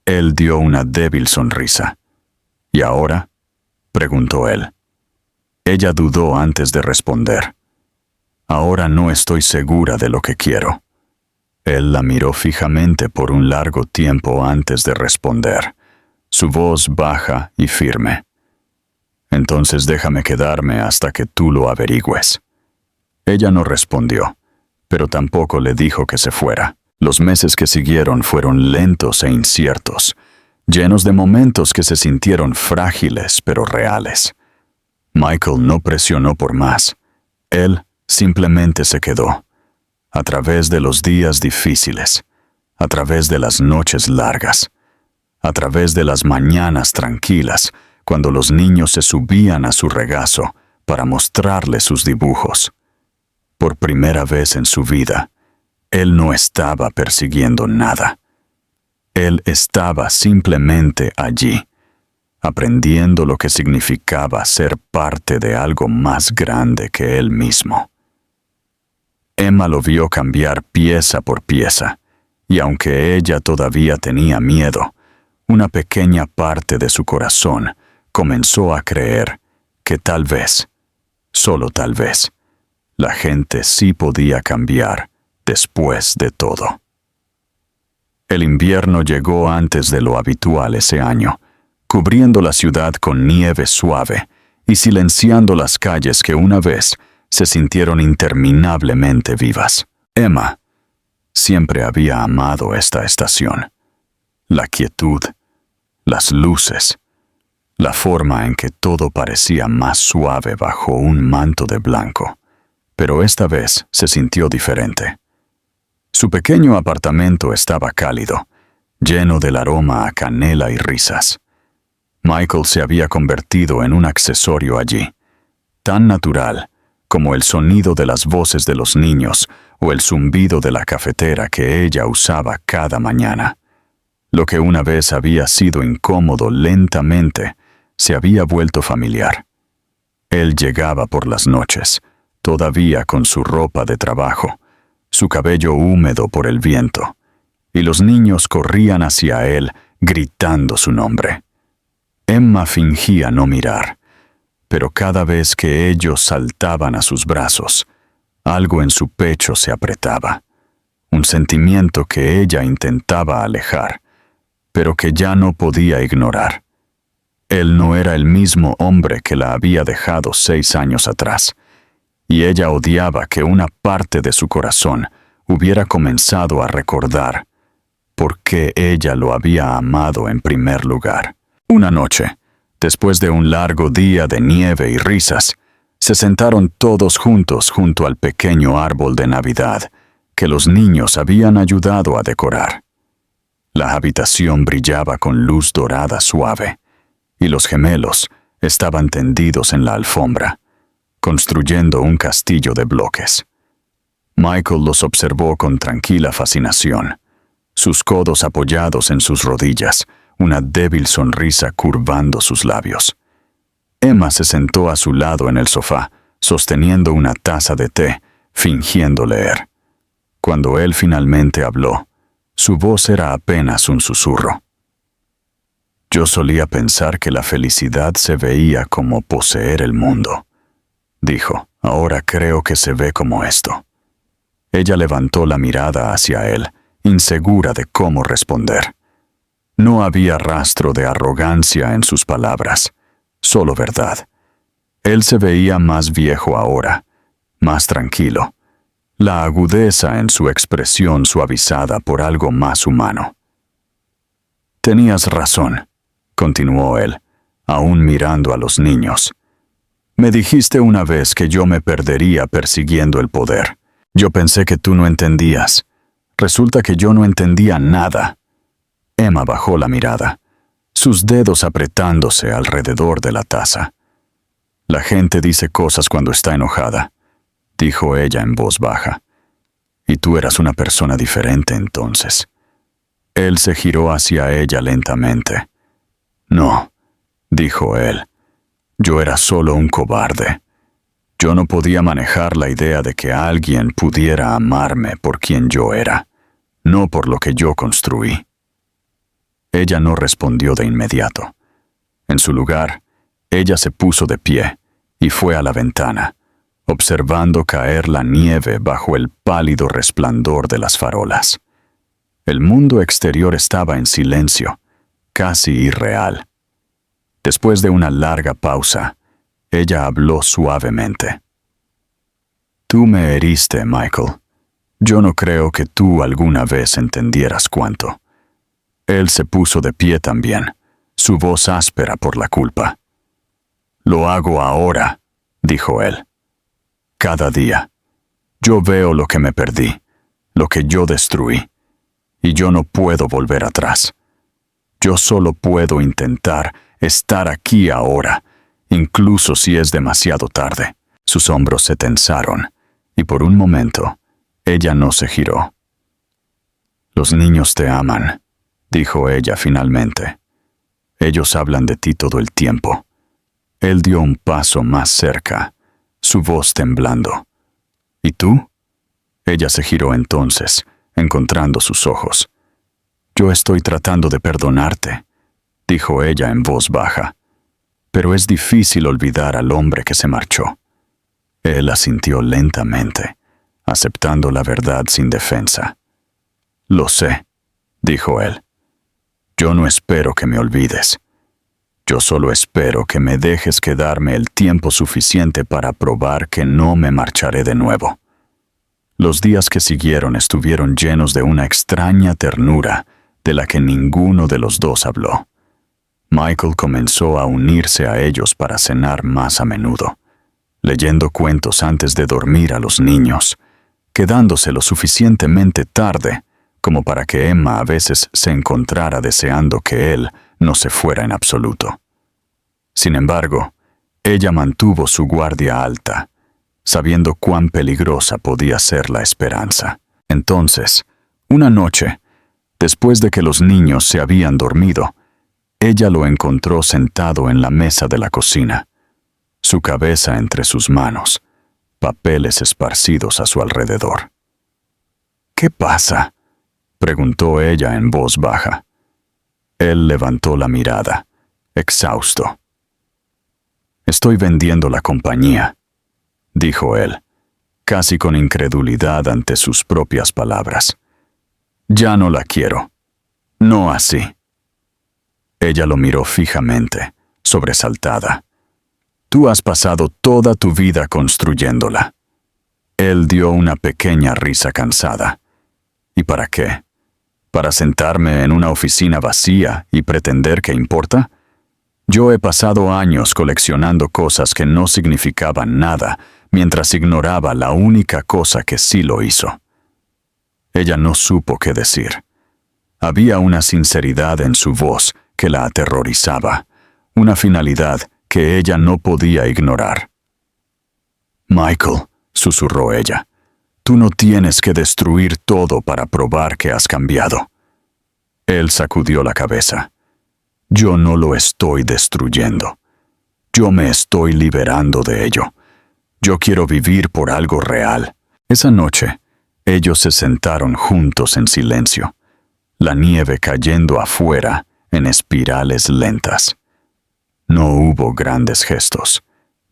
Él dio una débil sonrisa. «¿Y ahora?», preguntó él. Ella dudó antes de responder. «Ahora no estoy segura de lo que quiero». Él la miró fijamente por un largo tiempo antes de responder, su voz baja y firme. «Entonces déjame quedarme hasta que tú lo averigües». Ella no respondió, pero tampoco le dijo que se fuera. Los meses que siguieron fueron lentos e inciertos, llenos de momentos que se sintieron frágiles pero reales. Michael no presionó por más. Él simplemente se quedó. A través de los días difíciles, a través de las noches largas, a través de las mañanas tranquilas, cuando los niños se subían a su regazo para mostrarle sus dibujos. Por primera vez en su vida, él no estaba persiguiendo nada. Él estaba simplemente allí, aprendiendo lo que significaba ser parte de algo más grande que él mismo. Emma lo vio cambiar pieza por pieza, y aunque ella todavía tenía miedo, una pequeña parte de su corazón comenzó a creer que tal vez, solo tal vez, la gente sí podía cambiar después de todo. El invierno llegó antes de lo habitual ese año, cubriendo la ciudad con nieve suave y silenciando las calles que una vez se sintieron interminablemente vivas. Emma siempre había amado esta estación. La quietud, las luces, la forma en que todo parecía más suave bajo un manto de blanco. Pero esta vez se sintió diferente. Su pequeño apartamento estaba cálido, lleno del aroma a canela y risas. Michael se había convertido en un accesorio allí, tan natural como el sonido de las voces de los niños o el zumbido de la cafetera que ella usaba cada mañana. Lo que una vez había sido incómodo lentamente se había vuelto familiar. Él llegaba por las noches, todavía con su ropa de trabajo, su cabello húmedo por el viento, y los niños corrían hacia él gritando su nombre. Emma fingía no mirar, pero cada vez que ellos saltaban a sus brazos, algo en su pecho se apretaba, un sentimiento que ella intentaba alejar, pero que ya no podía ignorar. Él no era el mismo hombre que la había dejado 6 años atrás, y ella odiaba que una parte de su corazón hubiera comenzado a recordar por qué ella lo había amado en primer lugar. Una noche, después de un largo día de nieve y risas, se sentaron todos juntos junto al pequeño árbol de Navidad que los niños habían ayudado a decorar. La habitación brillaba con luz dorada suave, y los gemelos estaban tendidos en la alfombra, construyendo un castillo de bloques. Michael los observó con tranquila fascinación, sus codos apoyados en sus rodillas, una débil sonrisa curvando sus labios. Emma se sentó a su lado en el sofá, sosteniendo una taza de té, fingiendo leer. Cuando él finalmente habló, su voz era apenas un susurro. «Yo solía pensar que la felicidad se veía como poseer el mundo», dijo. «Ahora creo que se ve como esto». Ella levantó la mirada hacia él insegura de cómo responder. No había rastro de arrogancia en sus palabras, solo verdad. Él se veía más viejo ahora, más tranquilo, la agudeza en su expresión suavizada por algo más humano. Tenías razón, continuó él, aún mirando a los niños. Me dijiste una vez que yo me perdería persiguiendo el poder. Yo pensé que tú no entendías. Resulta que yo no entendía nada. Emma bajó la mirada, sus dedos apretándose alrededor de la taza. La gente dice cosas cuando está enojada, dijo ella en voz baja. Y tú eras una persona diferente entonces. Él se giró hacia ella lentamente. No, dijo él. Yo era solo un cobarde. Yo no podía manejar la idea de que alguien pudiera amarme por quien yo era, no por lo que yo construí. Ella no respondió de inmediato. En su lugar, ella se puso de pie y fue a la ventana, observando caer la nieve bajo el pálido resplandor de las farolas. El mundo exterior estaba en silencio, casi irreal. Después de una larga pausa, ella habló suavemente. Tú me heriste, Michael. Yo no creo que tú alguna vez entendieras cuánto. Él se puso de pie también, su voz áspera por la culpa. Lo hago ahora, dijo él. Cada día. Yo veo lo que me perdí, lo que yo destruí, y yo no puedo volver atrás. Yo solo puedo intentar estar aquí ahora, incluso si es demasiado tarde. Sus hombros se tensaron, y por un momento, ella no se giró. Los niños te aman, dijo ella finalmente. Ellos hablan de ti todo el tiempo. Él dio un paso más cerca, su voz temblando. ¿Y tú? Ella se giró entonces, encontrando sus ojos. Yo estoy tratando de perdonarte, dijo ella en voz baja. Pero es difícil olvidar al hombre que se marchó. Él asintió lentamente, aceptando la verdad sin defensa. Lo sé, dijo él. Yo no espero que me olvides. Yo solo espero que me dejes quedarme el tiempo suficiente para probar que no me marcharé de nuevo. Los días que siguieron estuvieron llenos de una extraña ternura de la que ninguno de los dos habló. Michael comenzó a unirse a ellos para cenar más a menudo, leyendo cuentos antes de dormir a los niños, quedándose lo suficientemente tarde como para que Emma a veces se encontrara deseando que él no se fuera en absoluto. Sin embargo, ella mantuvo su guardia alta, sabiendo cuán peligrosa podía ser la esperanza. Entonces, una noche, después de que los niños se habían dormido, ella lo encontró sentado en la mesa de la cocina, su cabeza entre sus manos, papeles esparcidos a su alrededor. ¿Qué pasa?, preguntó ella en voz baja. Él levantó la mirada, exhausto. Estoy vendiendo la compañía, dijo él, casi con incredulidad ante sus propias palabras. Ya no la quiero. No así. Ella lo miró fijamente, sobresaltada. Tú has pasado toda tu vida construyéndola. Él dio una pequeña risa cansada. ¿Y para qué? ¿Para sentarme en una oficina vacía y pretender que importa? Yo he pasado años coleccionando cosas que no significaban nada, mientras ignoraba la única cosa que sí lo hizo. Ella no supo qué decir. Había una sinceridad en su voz que la aterrorizaba, una finalidad que ella no podía ignorar. Michael, susurró ella, tú no tienes que destruir todo para probar que has cambiado. Él sacudió la cabeza. Yo no lo estoy destruyendo. Yo me estoy liberando de ello. Yo quiero vivir por algo real. Esa noche, ellos se sentaron juntos en silencio, la nieve cayendo afuera en espirales lentas. No hubo grandes gestos,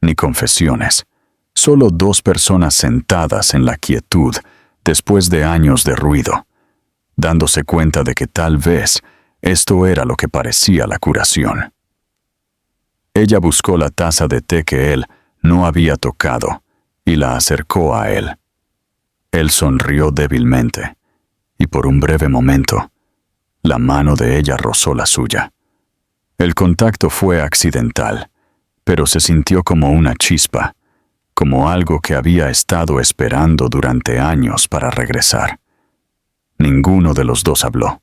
ni confesiones, solo dos personas sentadas en la quietud después de años de ruido, dándose cuenta de que tal vez esto era lo que parecía la curación. Ella buscó la taza de té que él no había tocado y la acercó a él. Él sonrió débilmente, y por un breve momento, la mano de ella rozó la suya. El contacto fue accidental, pero se sintió como una chispa, como algo que había estado esperando durante años para regresar. Ninguno de los dos habló,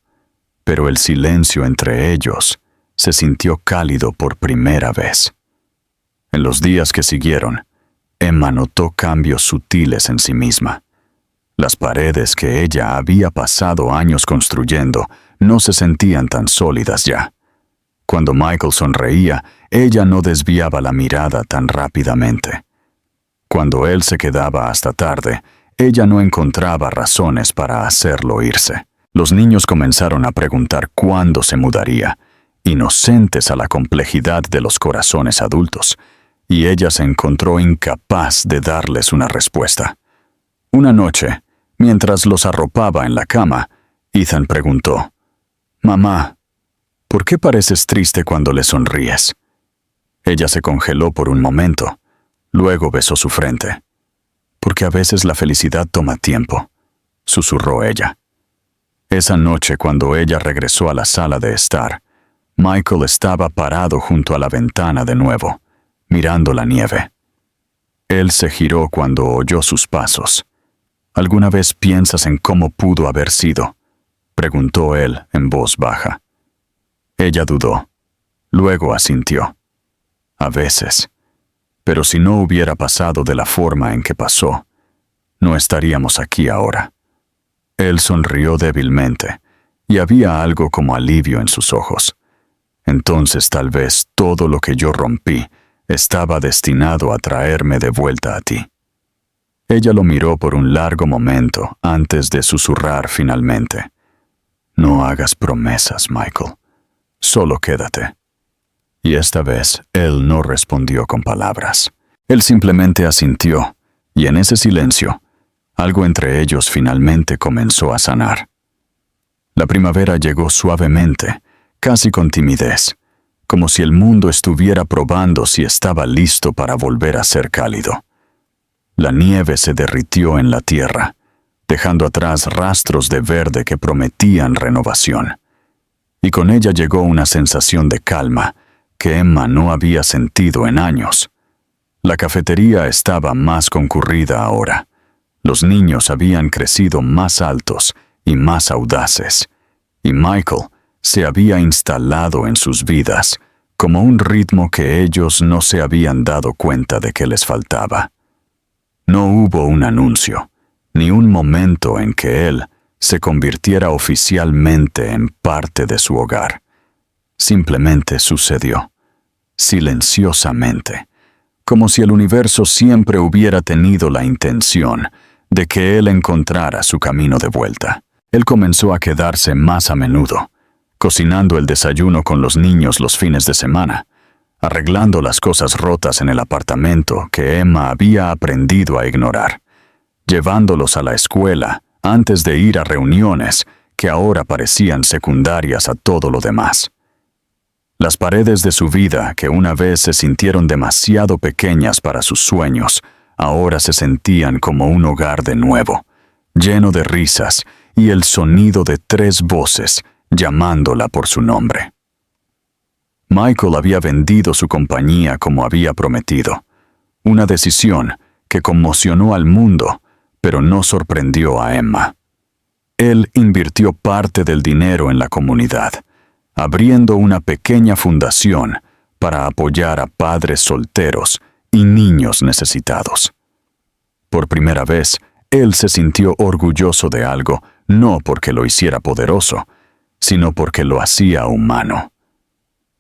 pero el silencio entre ellos se sintió cálido por primera vez. En los días que siguieron, Emma notó cambios sutiles en sí misma. Las paredes que ella había pasado años construyendo no se sentían tan sólidas ya. Cuando Michael sonreía, ella no desviaba la mirada tan rápidamente. Cuando él se quedaba hasta tarde, ella no encontraba razones para hacerlo irse. Los niños comenzaron a preguntar cuándo se mudaría, inocentes a la complejidad de los corazones adultos, y ella se encontró incapaz de darles una respuesta. Una noche, mientras los arropaba en la cama, Ethan preguntó: «Mamá, ¿por qué pareces triste cuando le sonríes?» Ella se congeló por un momento, luego besó su frente. «Porque a veces la felicidad toma tiempo», susurró ella. Esa noche, cuando ella regresó a la sala de estar, Michael estaba parado junto a la ventana de nuevo, mirando la nieve. Él se giró cuando oyó sus pasos. «¿Alguna vez piensas en cómo pudo haber sido?», preguntó él en voz baja. Ella dudó. Luego asintió. «A veces. Pero si no hubiera pasado de la forma en que pasó, no estaríamos aquí ahora». Él sonrió débilmente, y había algo como alivio en sus ojos. «Entonces tal vez todo lo que yo rompí estaba destinado a traerme de vuelta a ti». Ella lo miró por un largo momento antes de susurrar finalmente: «No hagas promesas, Michael. Solo quédate». Y esta vez él no respondió con palabras. Él simplemente asintió, y en ese silencio, algo entre ellos finalmente comenzó a sanar. La primavera llegó suavemente, casi con timidez, como si el mundo estuviera probando si estaba listo para volver a ser cálido. La nieve se derritió en la tierra, dejando atrás rastros de verde que prometían renovación. Y con ella llegó una sensación de calma que Emma no había sentido en años. La cafetería estaba más concurrida ahora. Los niños habían crecido más altos y más audaces, y Michael se había instalado en sus vidas como un ritmo que ellos no se habían dado cuenta de que les faltaba. No hubo un anuncio, ni un momento en que él se convirtiera oficialmente en parte de su hogar. Simplemente sucedió, silenciosamente, como si el universo siempre hubiera tenido la intención de que él encontrara su camino de vuelta. Él comenzó a quedarse más a menudo, cocinando el desayuno con los niños los fines de semana, arreglando las cosas rotas en el apartamento que Emma había aprendido a ignorar, llevándolos a la escuela antes de ir a reuniones que ahora parecían secundarias a todo lo demás. Las paredes de su vida, que una vez se sintieron demasiado pequeñas para sus sueños, ahora se sentían como un hogar de nuevo, lleno de risas y el sonido de 3 voces llamándola por su nombre. Michael había vendido su compañía como había prometido, una decisión que conmocionó al mundo, pero no sorprendió a Emma. Él invirtió parte del dinero en la comunidad, abriendo una pequeña fundación para apoyar a padres solteros y niños necesitados. Por primera vez, él se sintió orgulloso de algo, no porque lo hiciera poderoso, sino porque lo hacía humano.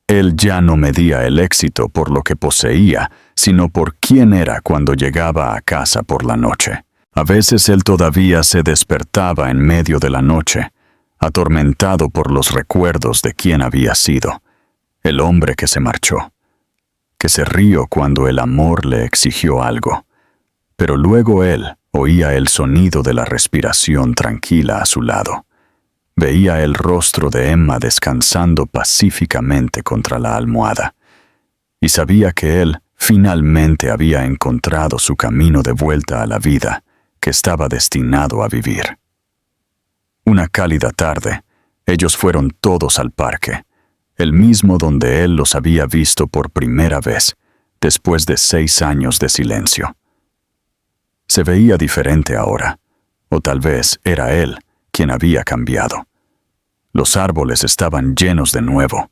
Él ya no medía el éxito por lo que poseía, sino por quién era cuando llegaba a casa por la noche. A veces él todavía se despertaba en medio de la noche, atormentado por los recuerdos de quién había sido, el hombre que se marchó, que se rió cuando el amor le exigió algo, pero luego él oía el sonido de la respiración tranquila a su lado, veía el rostro de Emma descansando pacíficamente contra la almohada, y sabía que él finalmente había encontrado su camino de vuelta a la vida que estaba destinado a vivir. Una cálida tarde, ellos fueron todos al parque, el mismo donde él los había visto por primera vez, después de 6 años de silencio. Se veía diferente ahora, o tal vez era él quien había cambiado. Los árboles estaban llenos de nuevo,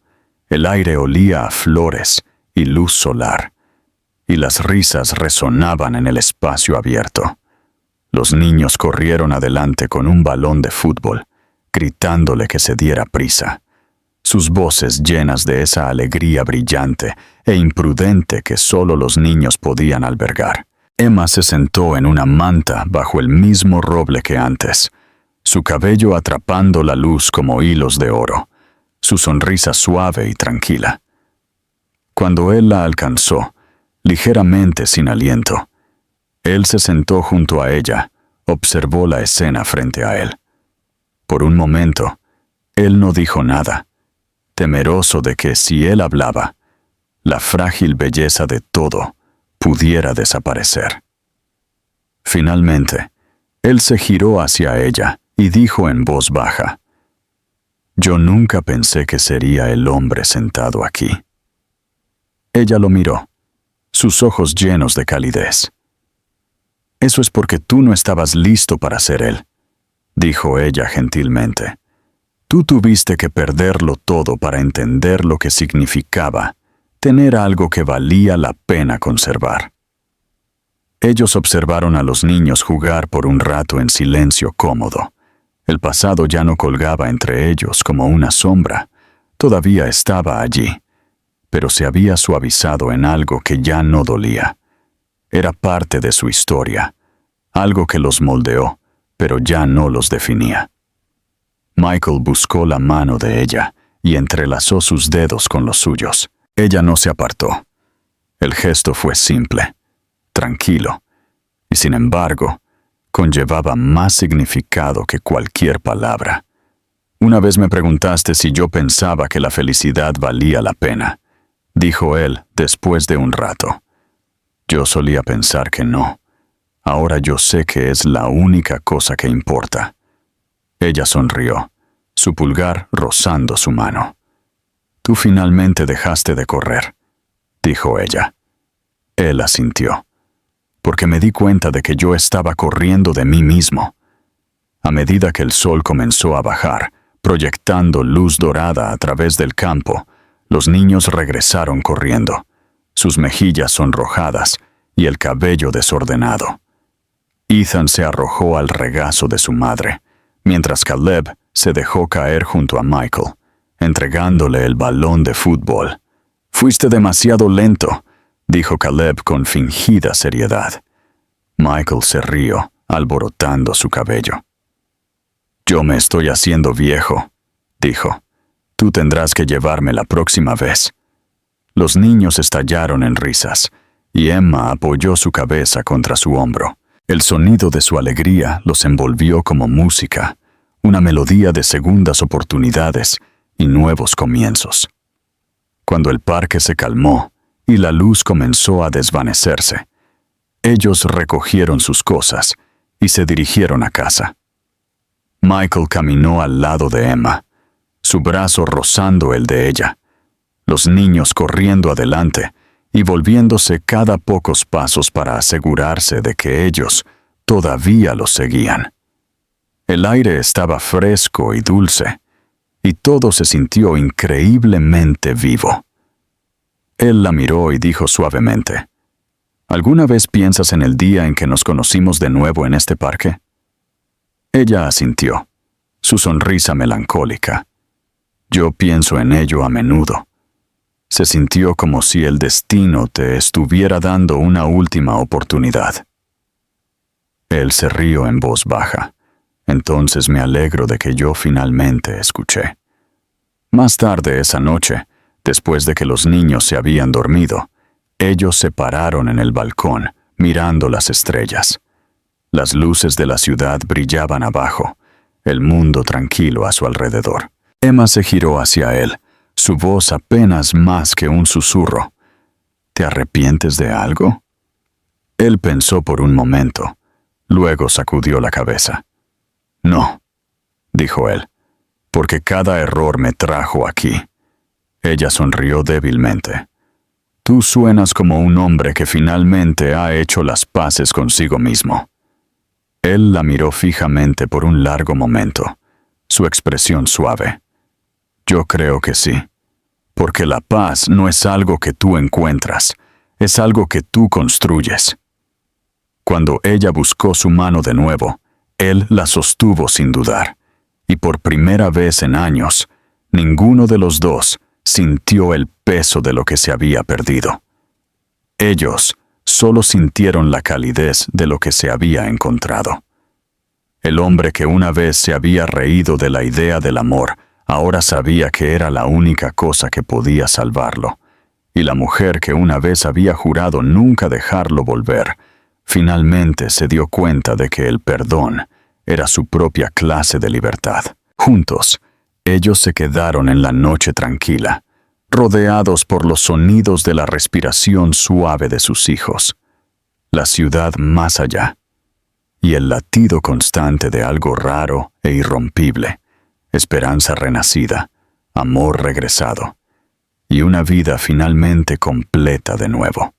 el aire olía a flores y luz solar, y las risas resonaban en el espacio abierto. Los niños corrieron adelante con un balón de fútbol, gritándole que se diera prisa, sus voces llenas de esa alegría brillante e imprudente que solo los niños podían albergar. Emma se sentó en una manta bajo el mismo roble que antes, su cabello atrapando la luz como hilos de oro, su sonrisa suave y tranquila. Cuando él la alcanzó, ligeramente sin aliento, él se sentó junto a ella, observó la escena frente a él. Por un momento, él no dijo nada, temeroso de que si él hablaba, la frágil belleza de todo pudiera desaparecer. Finalmente, él se giró hacia ella y dijo en voz baja: «Yo nunca pensé que sería el hombre sentado aquí». Ella lo miró, sus ojos llenos de calidez. «Eso es porque tú no estabas listo para ser él», dijo ella gentilmente. «Tú tuviste que perderlo todo para entender lo que significaba tener algo que valía la pena conservar». Ellos observaron a los niños jugar por un rato en silencio cómodo. El pasado ya no colgaba entre ellos como una sombra. Todavía estaba allí, pero se había suavizado en algo que ya no dolía. Era parte de su historia, algo que los moldeó, pero ya no los definía. Michael buscó la mano de ella y entrelazó sus dedos con los suyos. Ella no se apartó. El gesto fue simple, tranquilo, y sin embargo, conllevaba más significado que cualquier palabra. «Una vez me preguntaste si yo pensaba que la felicidad valía la pena», dijo él después de un rato. «Yo solía pensar que no. Ahora yo sé que es la única cosa que importa». Ella sonrió, su pulgar rozando su mano. «Tú finalmente dejaste de correr», dijo ella. Él asintió, porque me di cuenta de que yo estaba corriendo de mí mismo. A medida que el sol comenzó a bajar, proyectando luz dorada a través del campo, los niños regresaron corriendo, sus mejillas sonrojadas y el cabello desordenado. Ethan se arrojó al regazo de su madre, mientras Caleb se dejó caer junto a Michael, entregándole el balón de fútbol. «Fuiste demasiado lento», dijo Caleb con fingida seriedad. Michael se rió, alborotando su cabello. «Yo me estoy haciendo viejo», dijo. «Tú tendrás que llevarme la próxima vez». Los niños estallaron en risas, y Emma apoyó su cabeza contra su hombro. El sonido de su alegría los envolvió como música, una melodía de segundas oportunidades y nuevos comienzos. Cuando el parque se calmó y la luz comenzó a desvanecerse, ellos recogieron sus cosas y se dirigieron a casa. Michael caminó al lado de Emma, su brazo rozando el de ella, los niños corriendo adelante y volviéndose cada pocos pasos para asegurarse de que ellos todavía los seguían. El aire estaba fresco y dulce, y todo se sintió increíblemente vivo. Él la miró y dijo suavemente: «¿Alguna vez piensas en el día en que nos conocimos de nuevo en este parque?» Ella asintió, su sonrisa melancólica. «Yo pienso en ello a menudo». Se sintió como si el destino te estuviera dando una última oportunidad. Él se rió en voz baja. «Entonces me alegro de que yo finalmente escuché». Más tarde esa noche, después de que los niños se habían dormido, ellos se pararon en el balcón, mirando las estrellas. Las luces de la ciudad brillaban abajo, el mundo tranquilo a su alrededor. Emma se giró hacia él, su voz apenas más que un susurro. ¿Te arrepientes de algo? Él pensó por un momento, luego sacudió la cabeza. No, dijo él, porque cada error me trajo aquí. Ella sonrió débilmente. Tú suenas como un hombre que finalmente ha hecho las paces consigo mismo. Él la miró fijamente por un largo momento, su expresión suave. Yo creo que sí, porque la paz no es algo que tú encuentras, es algo que tú construyes. Cuando ella buscó su mano de nuevo, él la sostuvo sin dudar, y por primera vez en años, ninguno de los dos sintió el peso de lo que se había perdido. Ellos solo sintieron la calidez de lo que se había encontrado. El hombre que una vez se había reído de la idea del amor, ahora sabía que era la única cosa que podía salvarlo, y la mujer que una vez había jurado nunca dejarlo volver, finalmente se dio cuenta de que el perdón era su propia clase de libertad. Juntos, ellos se quedaron en la noche tranquila, rodeados por los sonidos de la respiración suave de sus hijos, la ciudad más allá, y el latido constante de algo raro e irrompible, esperanza renacida, amor regresado, y una vida finalmente completa de nuevo.